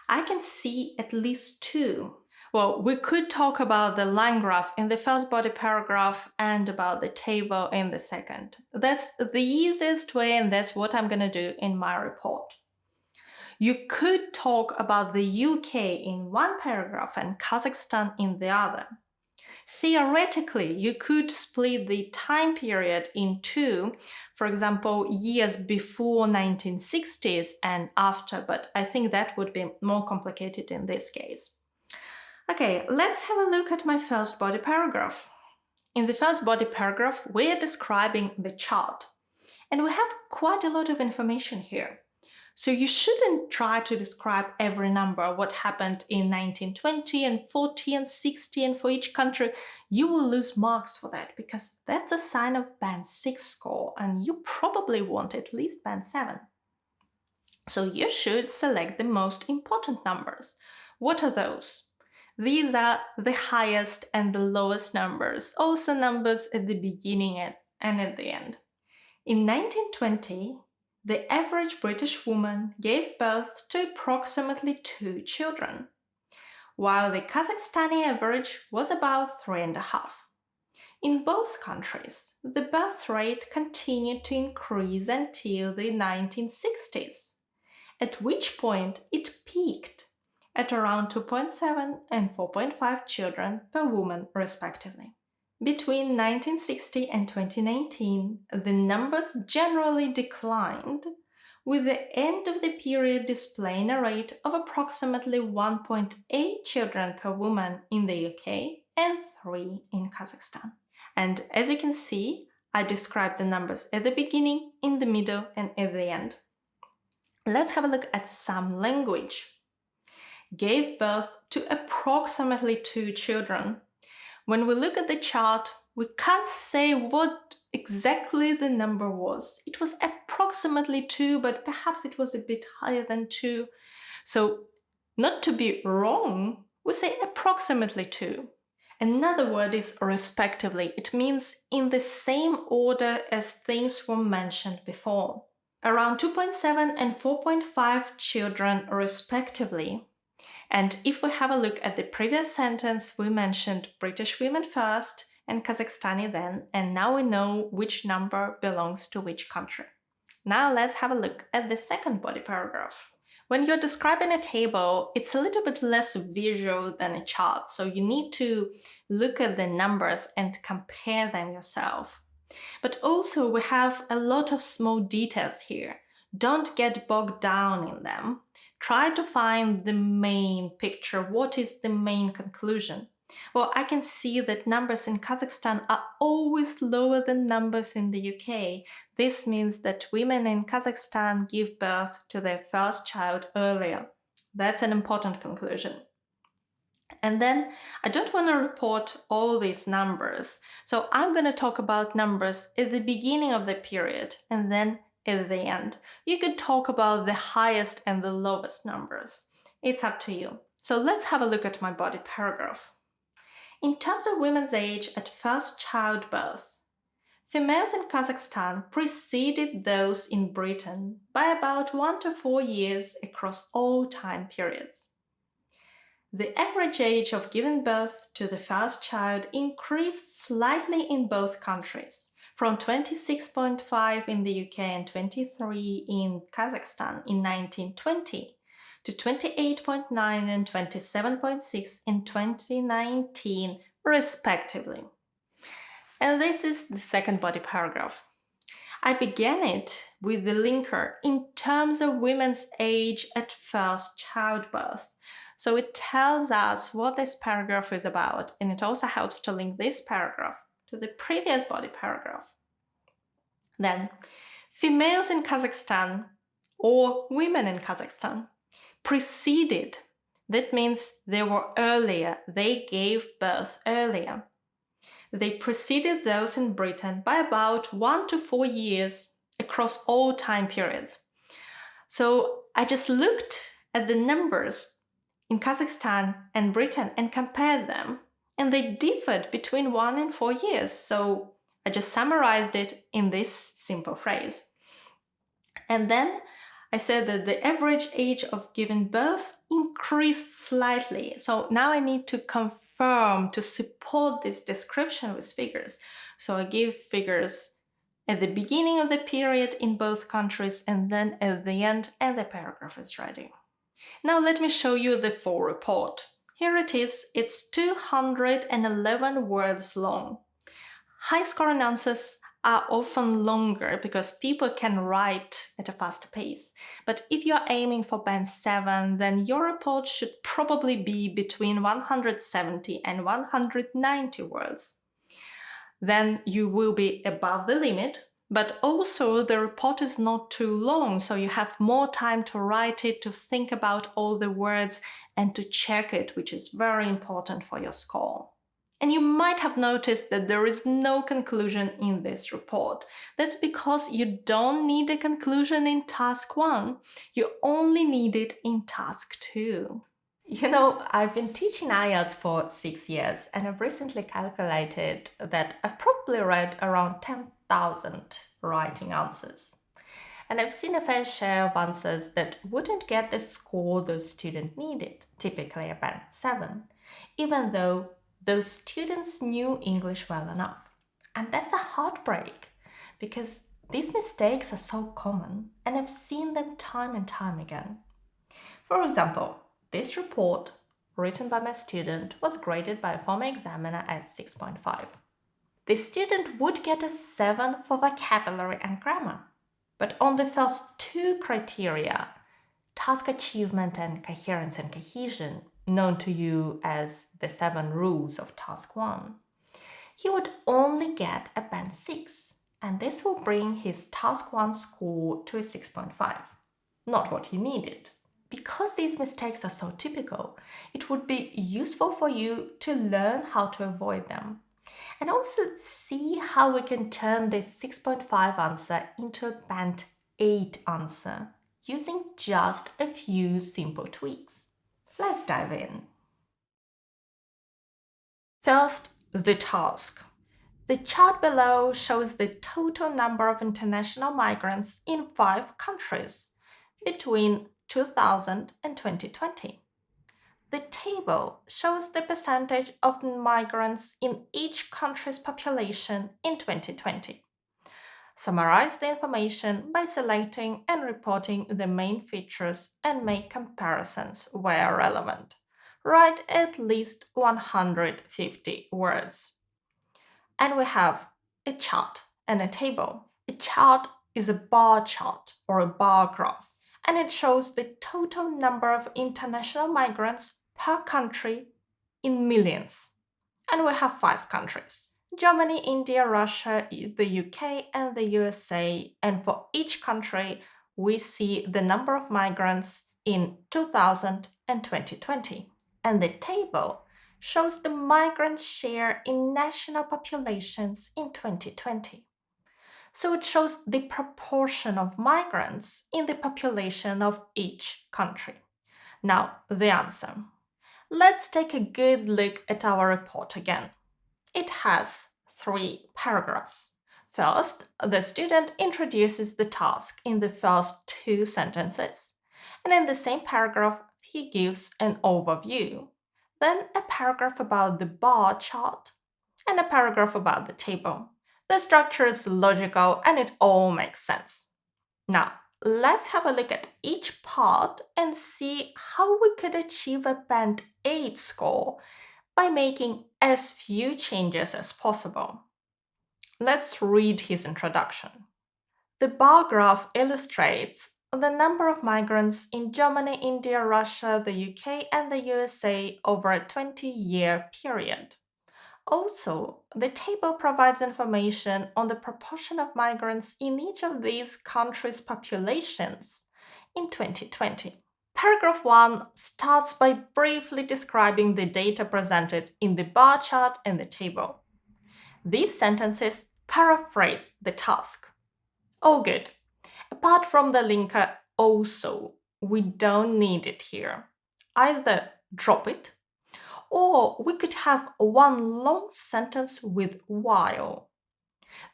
I can see at least 2. Well, we could talk about the line graph in the first body paragraph and about the table in the second. That's the easiest way, and that's what I'm going to do in my report. You could talk about the UK in one paragraph and Kazakhstan in the other. Theoretically, you could split the time period in 2, for example, years before 1960s and after, but I think that would be more complicated in this case. Okay, let's have a look at my first body paragraph. In the first body paragraph, we're describing the chart, and we have quite a lot of information here. So you shouldn't try to describe every number, what happened in 1920 and 40 and 60, and for each country. You will lose marks for that because that's a sign of band 6 score, and you probably want at least band 7. So you should select the most important numbers. What are those? These are the highest and the lowest numbers, also numbers at the beginning and at the end. In 1920, the average British woman gave birth to approximately 2 children, while the Kazakhstani average was about 3.5. In both countries, the birth rate continued to increase until the 1960s, at which point it peaked at around 2.7 and 4.5 children per woman, respectively. Between 1960 and 2019, the numbers generally declined, with the end of the period displaying a rate of approximately 1.8 children per woman in the UK and 3 in Kazakhstan. And as you can see, I described the numbers at the beginning, in the middle, and at the end. Let's have a look at some language. Gave birth to approximately 2 children. When we look at the chart, we can't say what exactly the number was. It was approximately 2, but perhaps it was a bit higher than 2. So, not to be wrong, we say approximately 2. Another word is respectively. It means in the same order as things were mentioned before. around 2.7 and 4.5 children respectively. And if we have a look at the previous sentence, we mentioned British women first and Kazakhstani then, and now we know which number belongs to which country. Now let's have a look at the second body paragraph. When you're describing a table, it's a little bit less visual than a chart, so you need to look at the numbers and compare them yourself. But also we have a lot of small details here. Don't get bogged down in them. Try to find the main picture. What is the main conclusion? Well, I can see that numbers in Kazakhstan are always lower than numbers in the UK. This means that women in Kazakhstan give birth to their first child earlier. That's an important conclusion. And then I don't want to report all these numbers. So I'm going to talk about numbers at the beginning of the period and then at the end. You could talk about the highest and the lowest numbers. It's up to you. So let's have a look at my body paragraph. In terms of women's age at first childbirth, females in Kazakhstan preceded those in Britain by about 1 to 4 years across all time periods. The average age of giving birth to the first child increased slightly in both countries, from 26.5 in the UK and 23 in Kazakhstan in 1920 to 28.9 and 27.6 in 2019, respectively. And this is the second body paragraph. I began it with the linker in terms of women's age at first childbirth. So it tells us what this paragraph is about, and it also helps to link this paragraph to the previous body paragraph. Then, females in Kazakhstan, or women in Kazakhstan, preceded. That means they were earlier, they gave birth earlier. They preceded those in Britain by about 1 to 4 years across all time periods. So I just looked at the numbers in Kazakhstan and Britain and compared them, and they differed between 1 and 4 years. So I just summarized it in this simple phrase. And then I said that the average age of giving birth increased slightly. So now I need to confirm to support this description with figures. So I give figures at the beginning of the period in both countries and then at the end, and the paragraph is ready. Now let me show you the full report. Here it is. It's 211 words long. High-scoring answers are often longer because people can write at a faster pace. But if you're aiming for band 7, then your report should probably be between 170 and 190 words. Then you will be above the limit, but also the report is not too long, so you have more time to write it, to think about all the words, and to check it, which is very important for your score. And you might have noticed that there is no conclusion in this report. That's because you don't need a conclusion in task 1. You only need it in task 2. You know, I've been teaching IELTS for 6 years, and I've recently calculated that I've probably read around 10,000 writing answers. And I've seen a fair share of answers that wouldn't get the score those students needed, typically a band 7, even though those students knew English well enough. And that's a heartbreak, because these mistakes are so common, and I've seen them time and time again. For example, this report, written by my student, was graded by a former examiner as 6.5. The student would get a 7 for vocabulary and grammar, but on the first 2 criteria, task achievement and coherence and cohesion, known to you as the 7 rules of task 1, he would only get a band 6, and this will bring his task 1 score to a 6.5, not what he needed. Because these mistakes are so typical, it would be useful for you to learn how to avoid them, and also see how we can turn this 6.5 answer into a band 8 answer using just a few simple tweaks. Let's dive in. First, the task. The chart below shows the total number of international migrants in 5 countries between 2000 and 2020. The table shows the percentage of migrants in each country's population in 2020. Summarize the information by selecting and reporting the main features and make comparisons where relevant. Write at least 150 words. And we have a chart and a table. A chart is a bar chart or a bar graph, and it shows the total number of international migrants per country in millions. And we have 5 countries: Germany, India, Russia, the UK, and the USA. And for each country, we see the number of migrants in 2000 and 2020. And the table shows the migrant share in national populations in 2020. So it shows the proportion of migrants in the population of each country. Now, the answer. Let's take a good look at our report again. It has 3 paragraphs. First, the student introduces the task in the first 2 sentences, and in the same paragraph, he gives an overview, then a paragraph about the bar chart, and a paragraph about the table. The structure is logical and it all makes sense. Now, let's have a look at each part and see how we could achieve a Band 8 score by making as few changes as possible. Let's read his introduction. The bar graph illustrates the number of migrants in Germany, India, Russia, the UK, and the USA over a 20-year period. Also, the table provides information on the proportion of migrants in each of these countries' populations in 2020. Paragraph 1 starts by briefly describing the data presented in the bar chart and the table. These sentences paraphrase the task. Oh, good. Apart from the linker also, we don't need it here. Either drop it, or we could have one long sentence with while.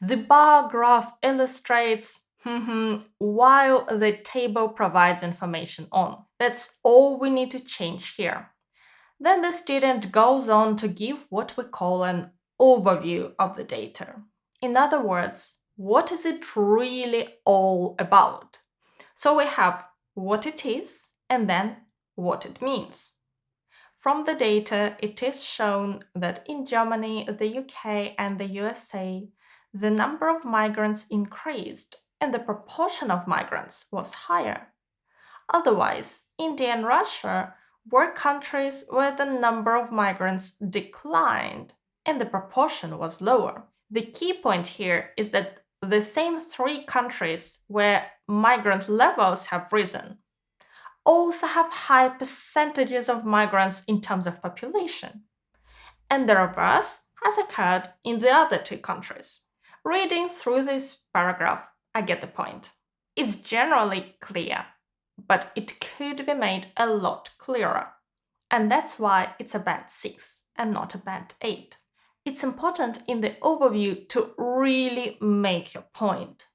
The bar graph illustrates while the table provides information on. That's all we need to change here. Then the student goes on to give what we call an overview of the data. In other words, what is it really all about? So we have what it is and then what it means. From the data, it is shown that in Germany, the UK, and the USA, the number of migrants increased and the proportion of migrants was higher. Otherwise, India and Russia were countries where the number of migrants declined and the proportion was lower. The key point here is that the same 3 countries where migrant levels have risen also have high percentages of migrants in terms of population. And the reverse has occurred in the other 2 countries. Reading through this paragraph, I get the point. It's generally clear, but it could be made a lot clearer. And that's why it's a Band 6 and not a Band 8. It's important in the overview to really make your point.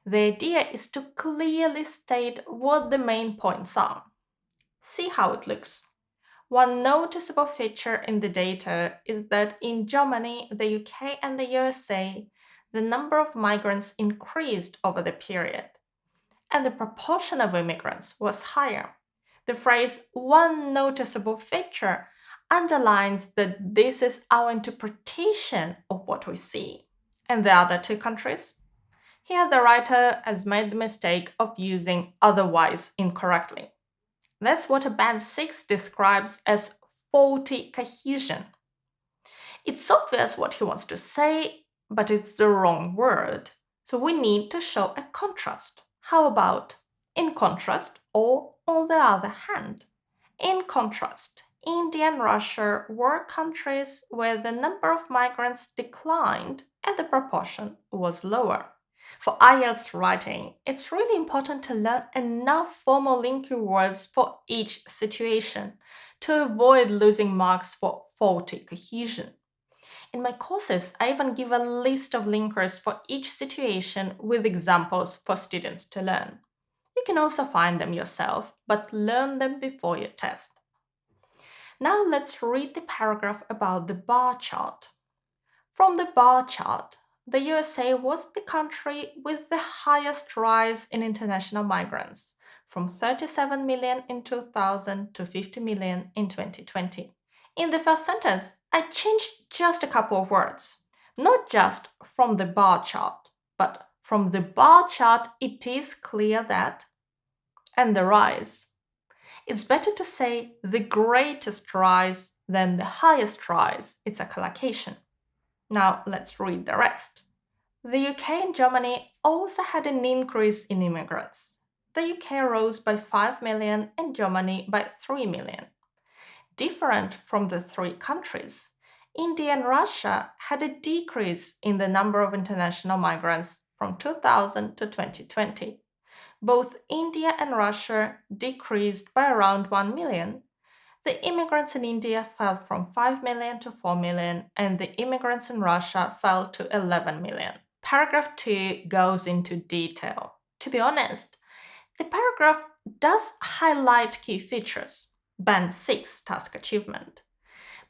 The idea is to clearly state what the main points are. See how it looks. One noticeable feature in the data is that in Germany, the UK, and the USA, the number of migrants increased over the period, and the proportion of immigrants was higher. The phrase one noticeable feature underlines that this is our interpretation of what we see. And the other 2 countries? Here, the writer has made the mistake of using otherwise incorrectly. That's what a Band 6 describes as faulty cohesion. It's obvious what he wants to say, but it's the wrong word. So we need to show a contrast. How about in contrast or on the other hand? In contrast, India and Russia were countries where the number of migrants declined and the proportion was lower. For IELTS writing, it's really important to learn enough formal linking words for each situation to avoid losing marks for faulty cohesion. In my courses, I even give a list of linkers for each situation with examples for students to learn. You can also find them yourself, but learn them before your test. Now let's read the paragraph about the bar chart. From the bar chart, the USA was the country with the highest rise in international migrants, from 37 million in 2000 to 50 million in 2020. In the first sentence, I changed just a couple of words. Not just from the bar chart, but from the bar chart it is clear that, and the rise. It's better to say the greatest rise than the highest rise. It's a collocation. Now let's read the rest. The UK and Germany also had an increase in immigrants. The UK rose by 5 million and Germany by 3 million. Different from the three countries, India and Russia had a decrease in the number of international migrants from 2000 to 2020. Both India and Russia decreased by around 1 million. The immigrants in India fell from 5 million to 4 million, and the immigrants in Russia fell to 11 million. Paragraph 2 goes into detail. To be honest, the paragraph does highlight key features, Band 6 task achievement,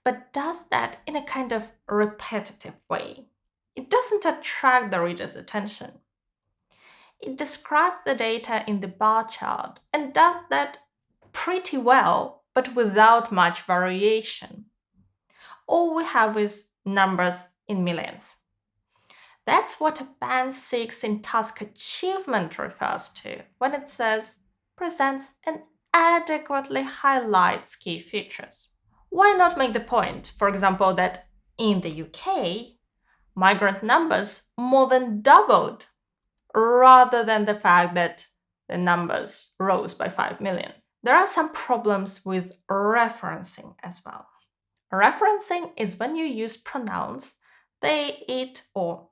but does that in a kind of repetitive way. It doesn't attract the reader's attention. It describes the data in the bar chart and does that pretty well, but without much variation. All we have is numbers in millions. That's what a Band 6 in task achievement refers to when it says presents and adequately highlights key features. Why not make the point, for example, that in the UK, migrant numbers more than doubled, rather than the fact that the numbers rose by 5 million? There are some problems with referencing as well. Referencing is when you use pronouns, they, it, or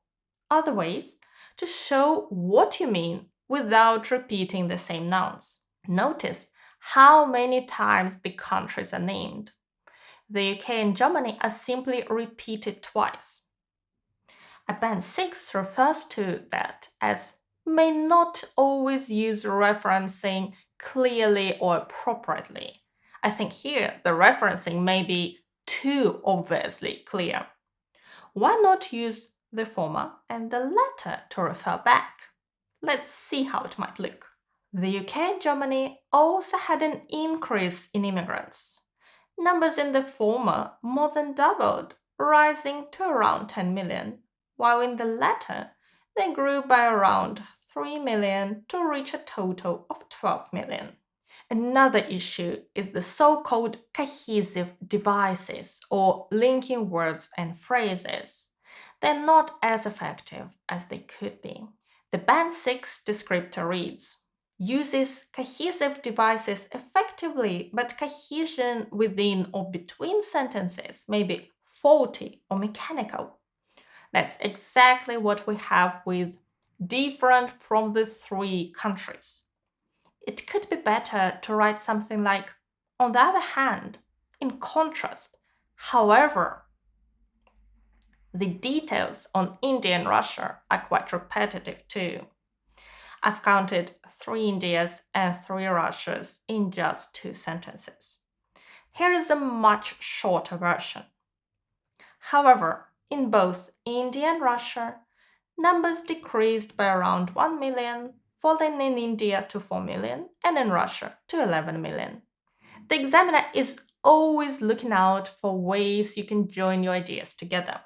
other ways to show what you mean without repeating the same nouns. Notice how many times the countries are named. The UK and Germany are simply repeated twice. A Band 6 refers to that as may not always use referencing clearly or appropriately. I think here the referencing may be too obviously clear. Why not use the former and the latter to refer back? Let's see how it might look. The UK and Germany also had an increase in immigrants. Numbers in the former more than doubled, rising to around 10 million, while in the latter they grew by around 3 million to reach a total of 12 million. Another issue is the so-called cohesive devices or linking words and phrases. They're not as effective as they could be. The Band 6 descriptor reads, uses cohesive devices effectively, but cohesion within or between sentences may be faulty or mechanical. That's exactly what we have with different from the three countries. It could be better to write something like, on the other hand, in contrast, however. The details on India and Russia are quite repetitive too. I've counted 3 Indias and 3 Russias in just 2 sentences. Here is a much shorter version. However, in both India and Russia, numbers decreased by around 1 million, falling in India to 4 million and in Russia to 11 million. The examiner is always looking out for ways you can join your ideas together.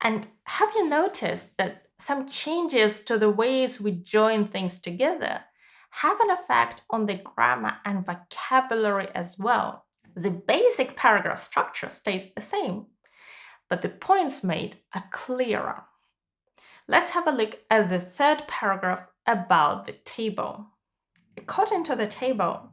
And have you noticed that some changes to the ways we join things together have an effect on the grammar and vocabulary as well? The basic paragraph structure stays the same, but the points made are clearer. Let's have a look at the third paragraph about the table. According to the table,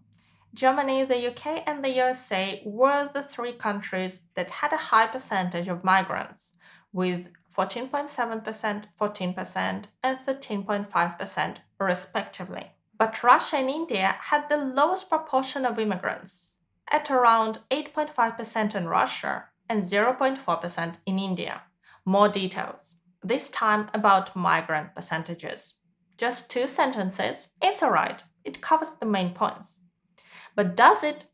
Germany, the UK, and the USA were the 3 countries that had a high percentage of migrants, with 14.7%, 14%, and 13.5% respectively. But Russia and India had the lowest proportion of immigrants, at around 8.5% in Russia and 0.4% in India, More details, this time about migrant percentages. Just 2 sentences, it's alright, it covers the main points. But does it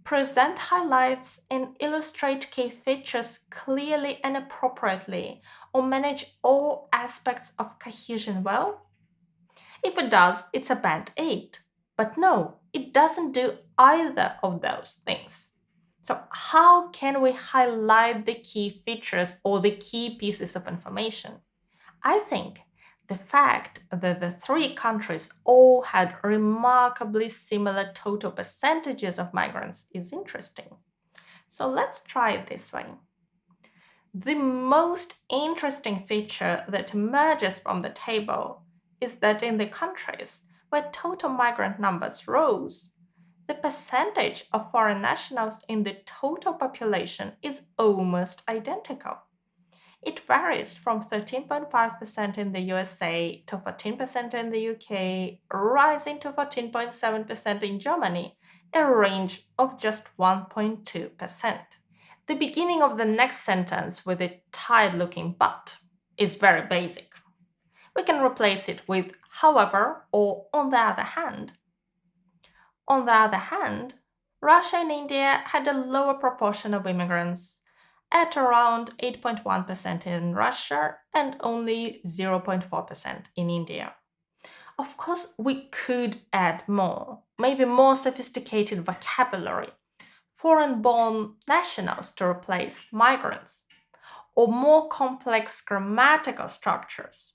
present highlights and illustrate key features clearly and appropriately, or manage all aspects of cohesion well? If it does, it's a band 8. But no, it doesn't do either of those things. So, how can we highlight the key features or the key pieces of information? I think the fact that the three countries all had remarkably similar total percentages of migrants is interesting. So, let's try it this way. The most interesting feature that emerges from the table is that in the countries where total migrant numbers rose, the percentage of foreign nationals in the total population is almost identical. It varies from 13.5% in the USA to 14% in the UK, rising to 14.7% in Germany, a range of just 1.2%. The beginning of the next sentence with a tired looking but is very basic. We can replace it with however or on the other hand. On the other hand, Russia and India had a lower proportion of immigrants, at around 8.1% in Russia and only 0.4% in India. Of course, we could add more, maybe more sophisticated vocabulary, foreign born nationals to replace migrants, or more complex grammatical structures.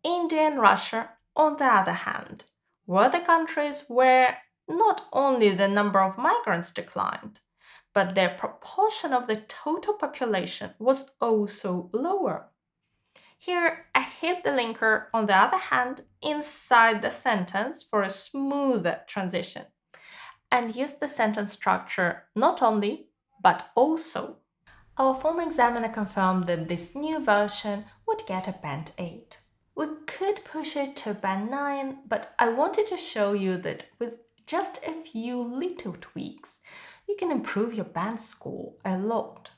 India and Russia, on the other hand, were the countries where not only the number of migrants declined, but their proportion of the total population was also lower. Here, I hit the linker, on the other hand, inside the sentence for a smoother transition, and use the sentence structure not only, but also. Our former examiner confirmed that this new version would get a band 8. We could push it to band 9, but I wanted to show you that with just a few little tweaks, you can improve your band score a lot.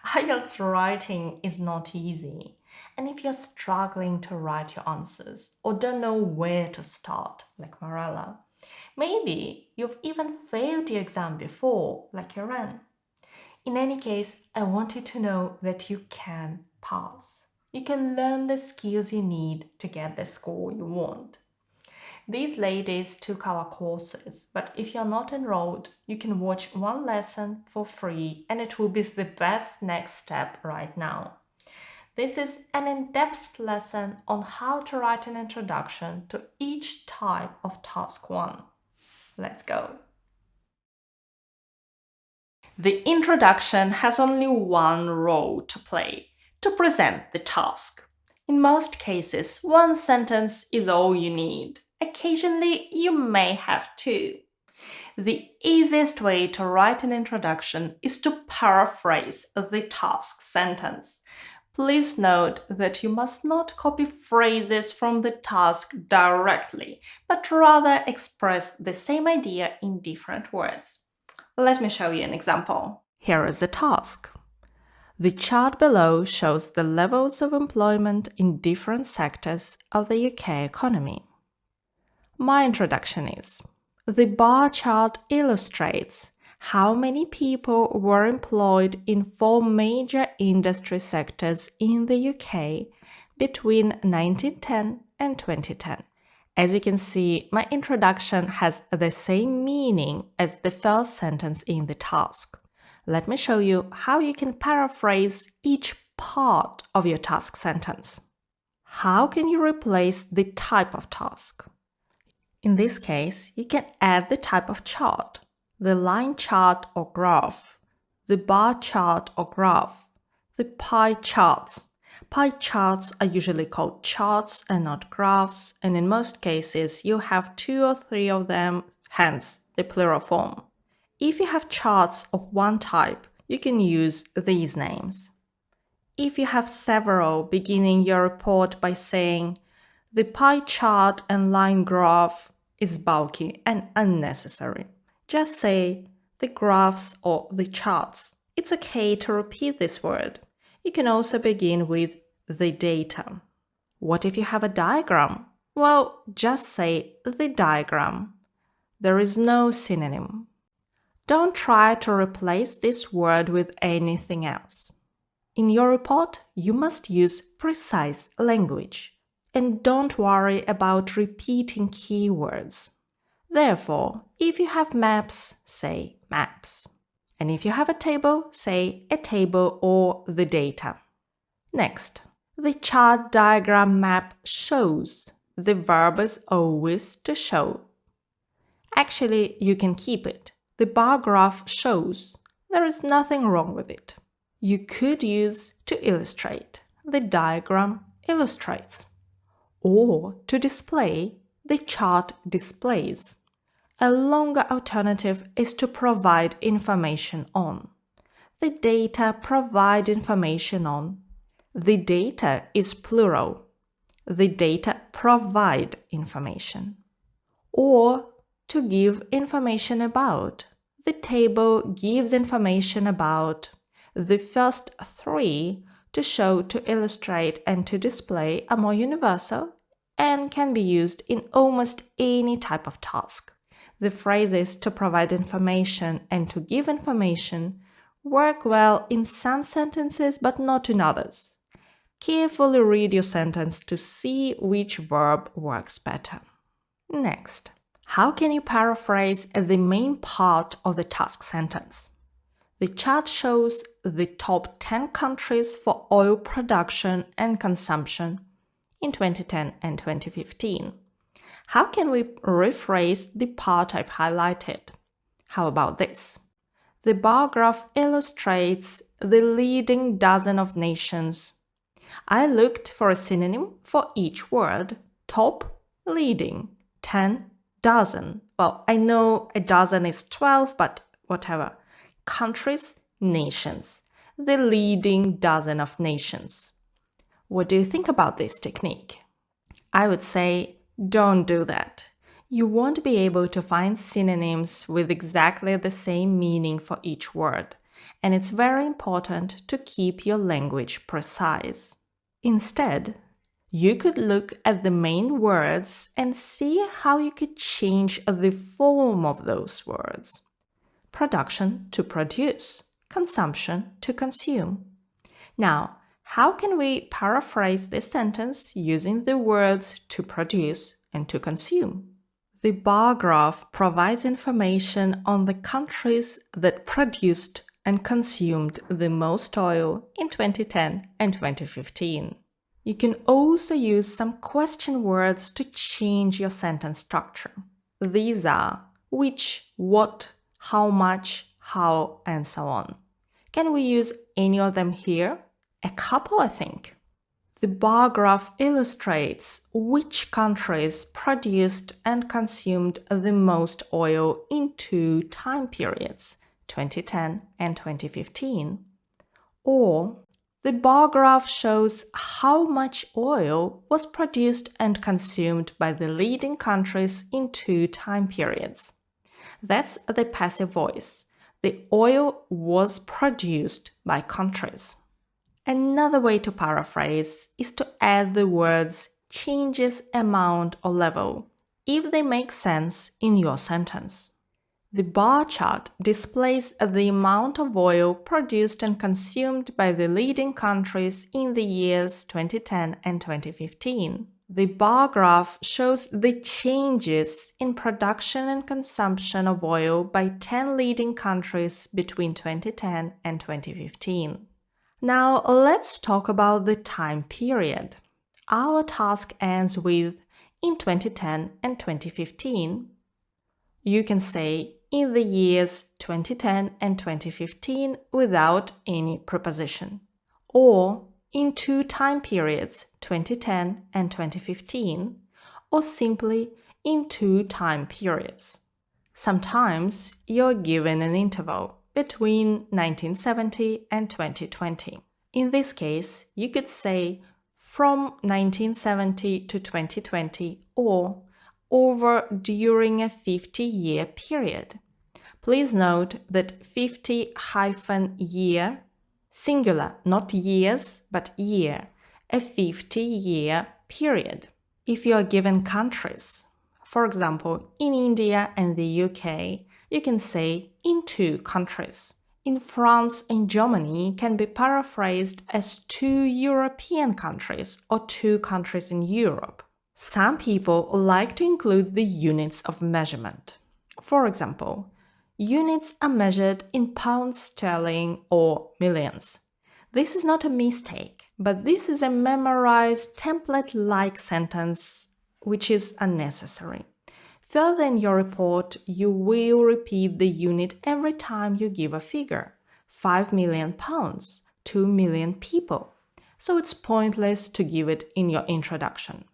IELTS writing is not easy, and if you're struggling to write your answers or don't know where to start, like Marella, maybe you've even failed your exam before, like Iran. In any case, I want you to know that you can pass. You can learn the skills you need to get the score you want. These ladies took our courses, but if you're not enrolled, you can watch one lesson for free and it will be the best next step right now. This is an in-depth lesson on how to write an introduction to each type of task 1. Let's go. The introduction has only one role to play, to present the task. In most cases, one sentence is all you need. Occasionally, you may have two. The easiest way to write an introduction is to paraphrase the task sentence. Please note that you must not copy phrases from the task directly, but rather express the same idea in different words. Let me show you an example. Here is the task. The chart below shows the levels of employment in different sectors of the UK economy. My introduction is: the bar chart illustrates how many people were employed in 4 major industry sectors in the UK between 1910 and 2010. As you can see, my introduction has the same meaning as the first sentence in the task. Let me show you how you can paraphrase each part of your task sentence. How can you replace the type of task? In this case, you can add the type of chart, the line chart or graph, the bar chart or graph, the pie charts. Pie charts are usually called charts and not graphs, and in most cases you have 2 or 3 of them, hence the plural form. If you have charts of one type, you can use these names. If you have several, beginning your report by saying, the pie chart and line graph is bulky and unnecessary. Just say the graphs or the charts. It's okay to repeat this word. You can also begin with the data. What if you have a diagram? Well, just say the diagram. There is no synonym. Don't try to replace this word with anything else. In your report, you must use precise language. And don't worry about repeating keywords. Therefore, if you have maps, say maps. And if you have a table, say a table or the data. Next, the chart diagram map shows. The verb is always to show. Actually, you can keep it. The bar graph shows. There is nothing wrong with it. You could use to illustrate. The diagram illustrates. Or to display, the chart displays. A longer alternative is to provide information on. The data provide information on. The data is plural. The data provide information. Or to give information about. The table gives information about. The first three, to show, to illustrate, and to display, are more universal and can be used in almost any type of task. The phrases to provide information and to give information work well in some sentences but not in others. Carefully read your sentence to see which verb works better. Next, how can you paraphrase the main part of the task sentence? The chart shows the top 10 countries for oil production and consumption in 2010 and 2015. How can we rephrase the part I've highlighted? How about this? The bar graph illustrates the leading dozen of nations. I looked for a synonym for each word. Top, leading, 10, dozen. Well, I know a dozen is 12, but whatever. Countries, nations. The leading dozen of nations. What do you think about this technique? I would say, don't do that. You won't be able to find synonyms with exactly the same meaning for each word, and it's very important to keep your language precise. Instead, you could look at the main words and see how you could change the form of those words. Production to produce, consumption to consume. Now, how can we paraphrase this sentence using the words to produce and to consume? The bar graph provides information on the countries that produced and consumed the most oil in 2010 and 2015. You can also use some question words to change your sentence structure. These are which, what, how much, how, and so on. Can we use any of them here? A couple, I think. The bar graph illustrates which countries produced and consumed the most oil in 2 time periods, 2010 and 2015. Or the bar graph shows how much oil was produced and consumed by the leading countries in 2 time periods. That's the passive voice. The oil was produced by countries. Another way to paraphrase is to add the words changes, amount, or level, if they make sense in your sentence. The bar chart displays the amount of oil produced and consumed by the leading countries in the years 2010 and 2015. The bar graph shows the changes in production and consumption of oil by 10 leading countries between 2010 and 2015. Now let's talk about the time period. Our task ends with in 2010 and 2015. You can say in the years 2010 and 2015 without any preposition, or in 2 time periods, 2010 and 2015, or simply in 2 time periods. Sometimes you're given an interval between 1970 and 2020. In this case, you could say from 1970 to 2020 or over during a 50-year period. Please note that 50-year Singular, not years, but year. A 50-year period. If you are given countries, for example, in India and the UK, you can say in 2 countries. In France and Germany can be paraphrased as 2 European countries or 2 countries in Europe. Some people like to include the units of measurement. For example, units are measured in pounds sterling or millions. This is not a mistake, but this is a memorized template-like sentence which is unnecessary. Further in your report, you will repeat the unit every time you give a figure. 5 million pounds, 2 million people. So it's pointless to give it in your introduction.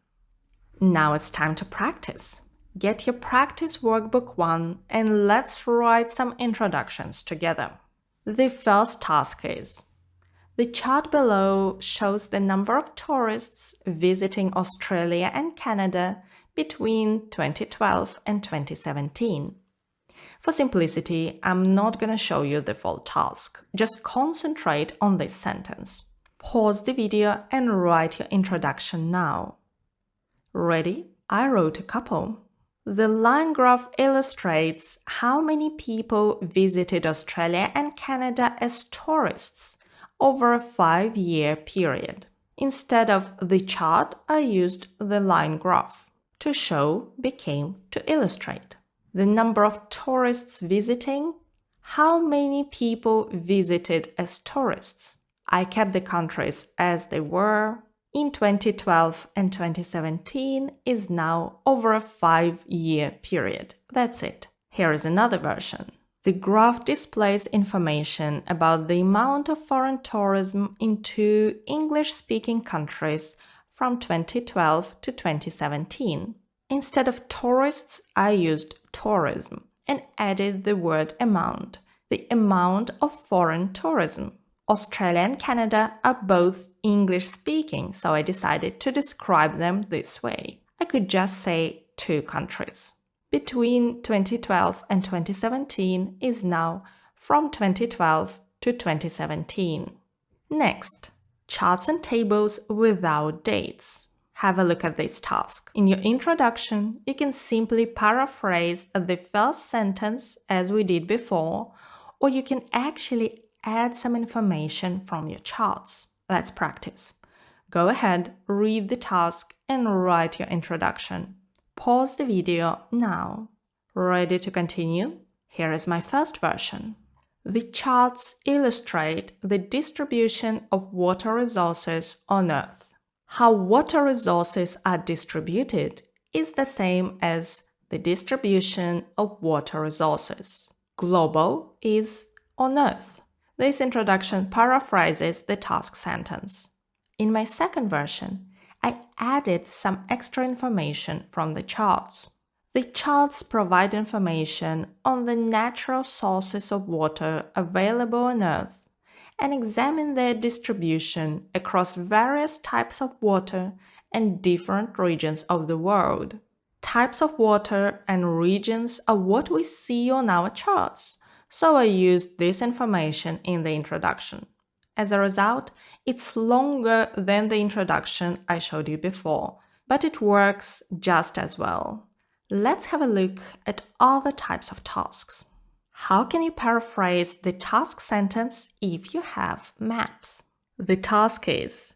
Now it's time to practice. Get your practice workbook 1 and let's write some introductions together. The first task is: the chart below shows the number of tourists visiting Australia and Canada between 2012 and 2017. For simplicity, I'm not going to show you the full task. Just concentrate on this sentence. Pause the video and write your introduction now. Ready? I wrote a couple. The line graph illustrates how many people visited Australia and Canada as tourists over a 5-year period. Instead of the chart, I used the line graph. To show became to illustrate. The number of tourists visiting, how many people visited as tourists. I kept the countries as they were. In 2012 and 2017 is now over a 5-year period. That's it. Here is another version. The graph displays information about the amount of foreign tourism in 2 English-speaking countries from 2012 to 2017. Instead of tourists, I used tourism and added the word amount, the amount of foreign tourism. Australia and Canada are both English-speaking, so I decided to describe them this way. I could just say 2 countries. Between 2012 and 2017 is now from 2012 to 2017. Next, charts and tables without dates. Have a look at this task. In your introduction, you can simply paraphrase the first sentence as we did before, or you can actually add some information from your charts. Let's practice. Go ahead, read the task, and write your introduction. Pause the video now. Ready to continue? Here is my first version. The charts illustrate the distribution of water resources on Earth. How water resources are distributed is the same as the distribution of water resources. Global is on Earth. This introduction paraphrases the task sentence. In my second version, I added some extra information from the charts. The charts provide information on the natural sources of water available on Earth and examine their distribution across various types of water and different regions of the world. Types of water and regions are what we see on our charts, so I used this information in the introduction. As a result, it's longer than the introduction I showed you before, but it works just as well. Let's have a look at other types of tasks. How can you paraphrase the task sentence if you have maps? The task is: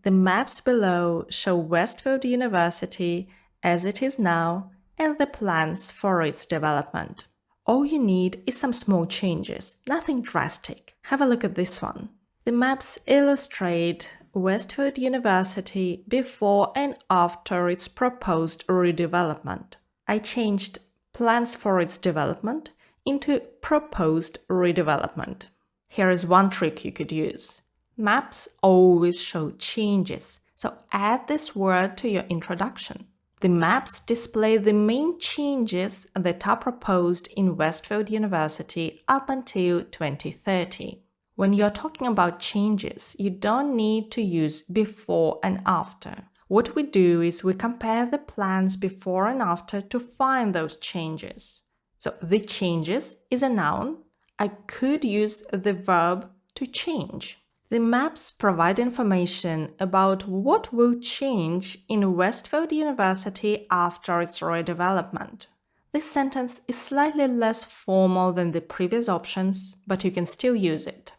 the maps below show Westfield University as it is now and the plans for its development. All you need is some small changes, nothing drastic. Have a look at this one. The maps illustrate Westfield University before and after its proposed redevelopment. I changed plans for its development into proposed redevelopment. Here is one trick you could use. Maps always show changes, so add this word to your introduction. The maps display the main changes that are proposed in Westfield University up until 2030. When you're talking about changes, you don't need to use before and after. What we do is we compare the plans before and after to find those changes. So the changes is a noun. I could use the verb to change. The maps provide information about what will change in Westfield University after its redevelopment. This sentence is slightly less formal than the previous options, but you can still use it.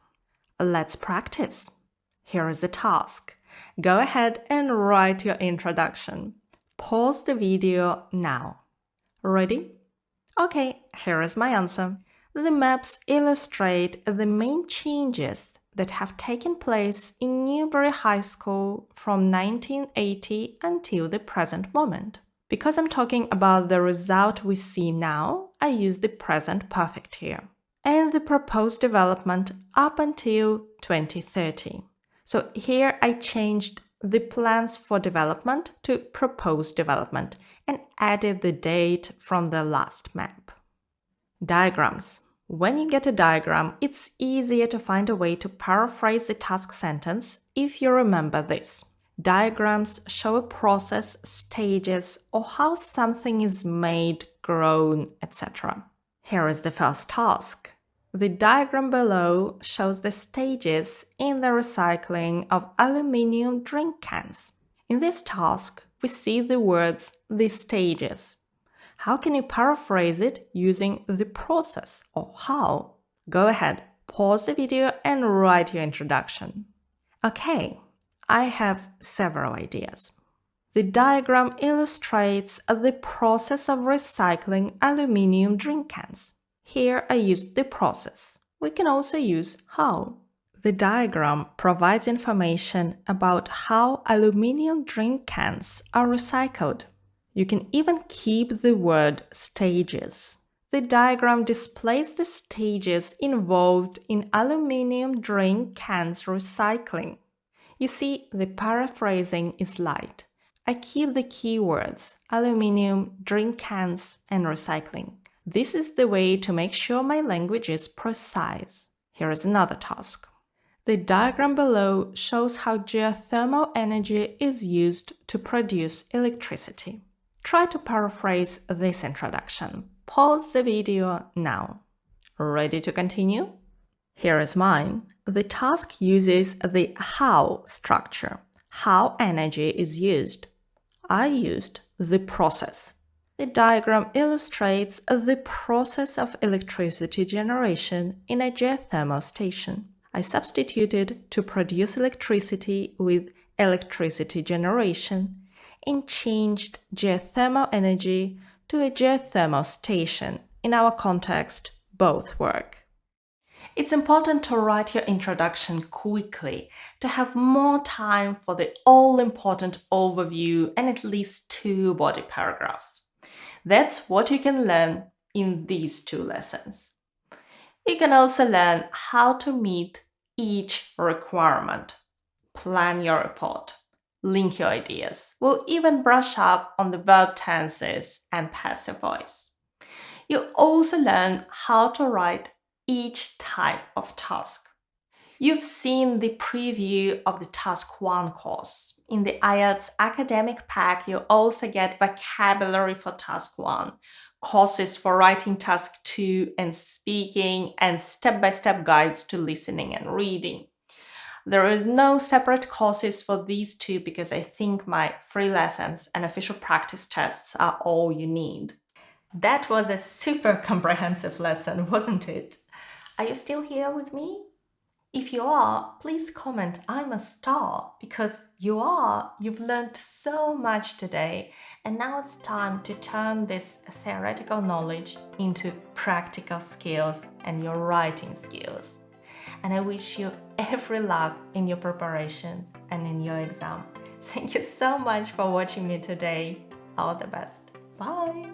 Let's practice. Here is the task. Go ahead and write your introduction. Pause the video now. Ready? Okay, here is my answer. The maps illustrate the main changes that have taken place in Newbury High School from 1980 until the present moment. Because I'm talking about the result we see now, I use the present perfect here. And the proposed development up until 2030. So here I changed the plans for development to proposed development and added the date from the last map. Diagrams. When you get a diagram, it's easier to find a way to paraphrase the task sentence if you remember this. Diagrams show a process, stages, or how something is made, grown, etc. Here is the first task. The diagram below shows the stages in the recycling of aluminium drink cans. In this task, we see the words "the stages." How can you paraphrase it using the process or how? Go ahead, pause the video and write your introduction. Okay, I have several ideas. The diagram illustrates the process of recycling aluminium drink cans. Here I used the process. We can also use how. The diagram provides information about how aluminium drink cans are recycled. You can even keep the word stages. The diagram displays the stages involved in aluminium drink cans recycling. You see, the paraphrasing is light. I keep the keywords aluminium, drink cans, and recycling. This is the way to make sure my language is precise. Here is another task. The diagram below shows how geothermal energy is used to produce electricity. Try to paraphrase this introduction. Pause the video now. Ready to continue? Here is mine. The task uses the how structure. How energy is used. I used the process. The diagram illustrates the process of electricity generation in a geothermal station. I substituted to produce electricity with electricity generation and changed geothermal energy to a geothermal station. In our context, both work. It's important to write your introduction quickly to have more time for the all-important overview and at least 2 body paragraphs. That's what you can learn in these 2 lessons. You can also learn how to meet each requirement. Plan your report. Link your ideas. We'll even brush up on the verb tenses and passive voice. You'll also learn how to write each type of task. You've seen the preview of the Task 1 course. In the IELTS academic pack, you'll also get vocabulary for Task 1, courses for writing Task 2 and speaking, and step-by-step guides to listening and reading. There is no separate courses for these 2 because I think my free lessons and official practice tests are all you need. That was a super comprehensive lesson, wasn't it? Are you still here with me? If you are, please comment "I'm a star" because you are. You've learned so much today, and now it's time to turn this theoretical knowledge into practical skills and your writing skills. And I wish you every luck in your preparation and in your exam. Thank you so much for watching me today. All the best. Bye!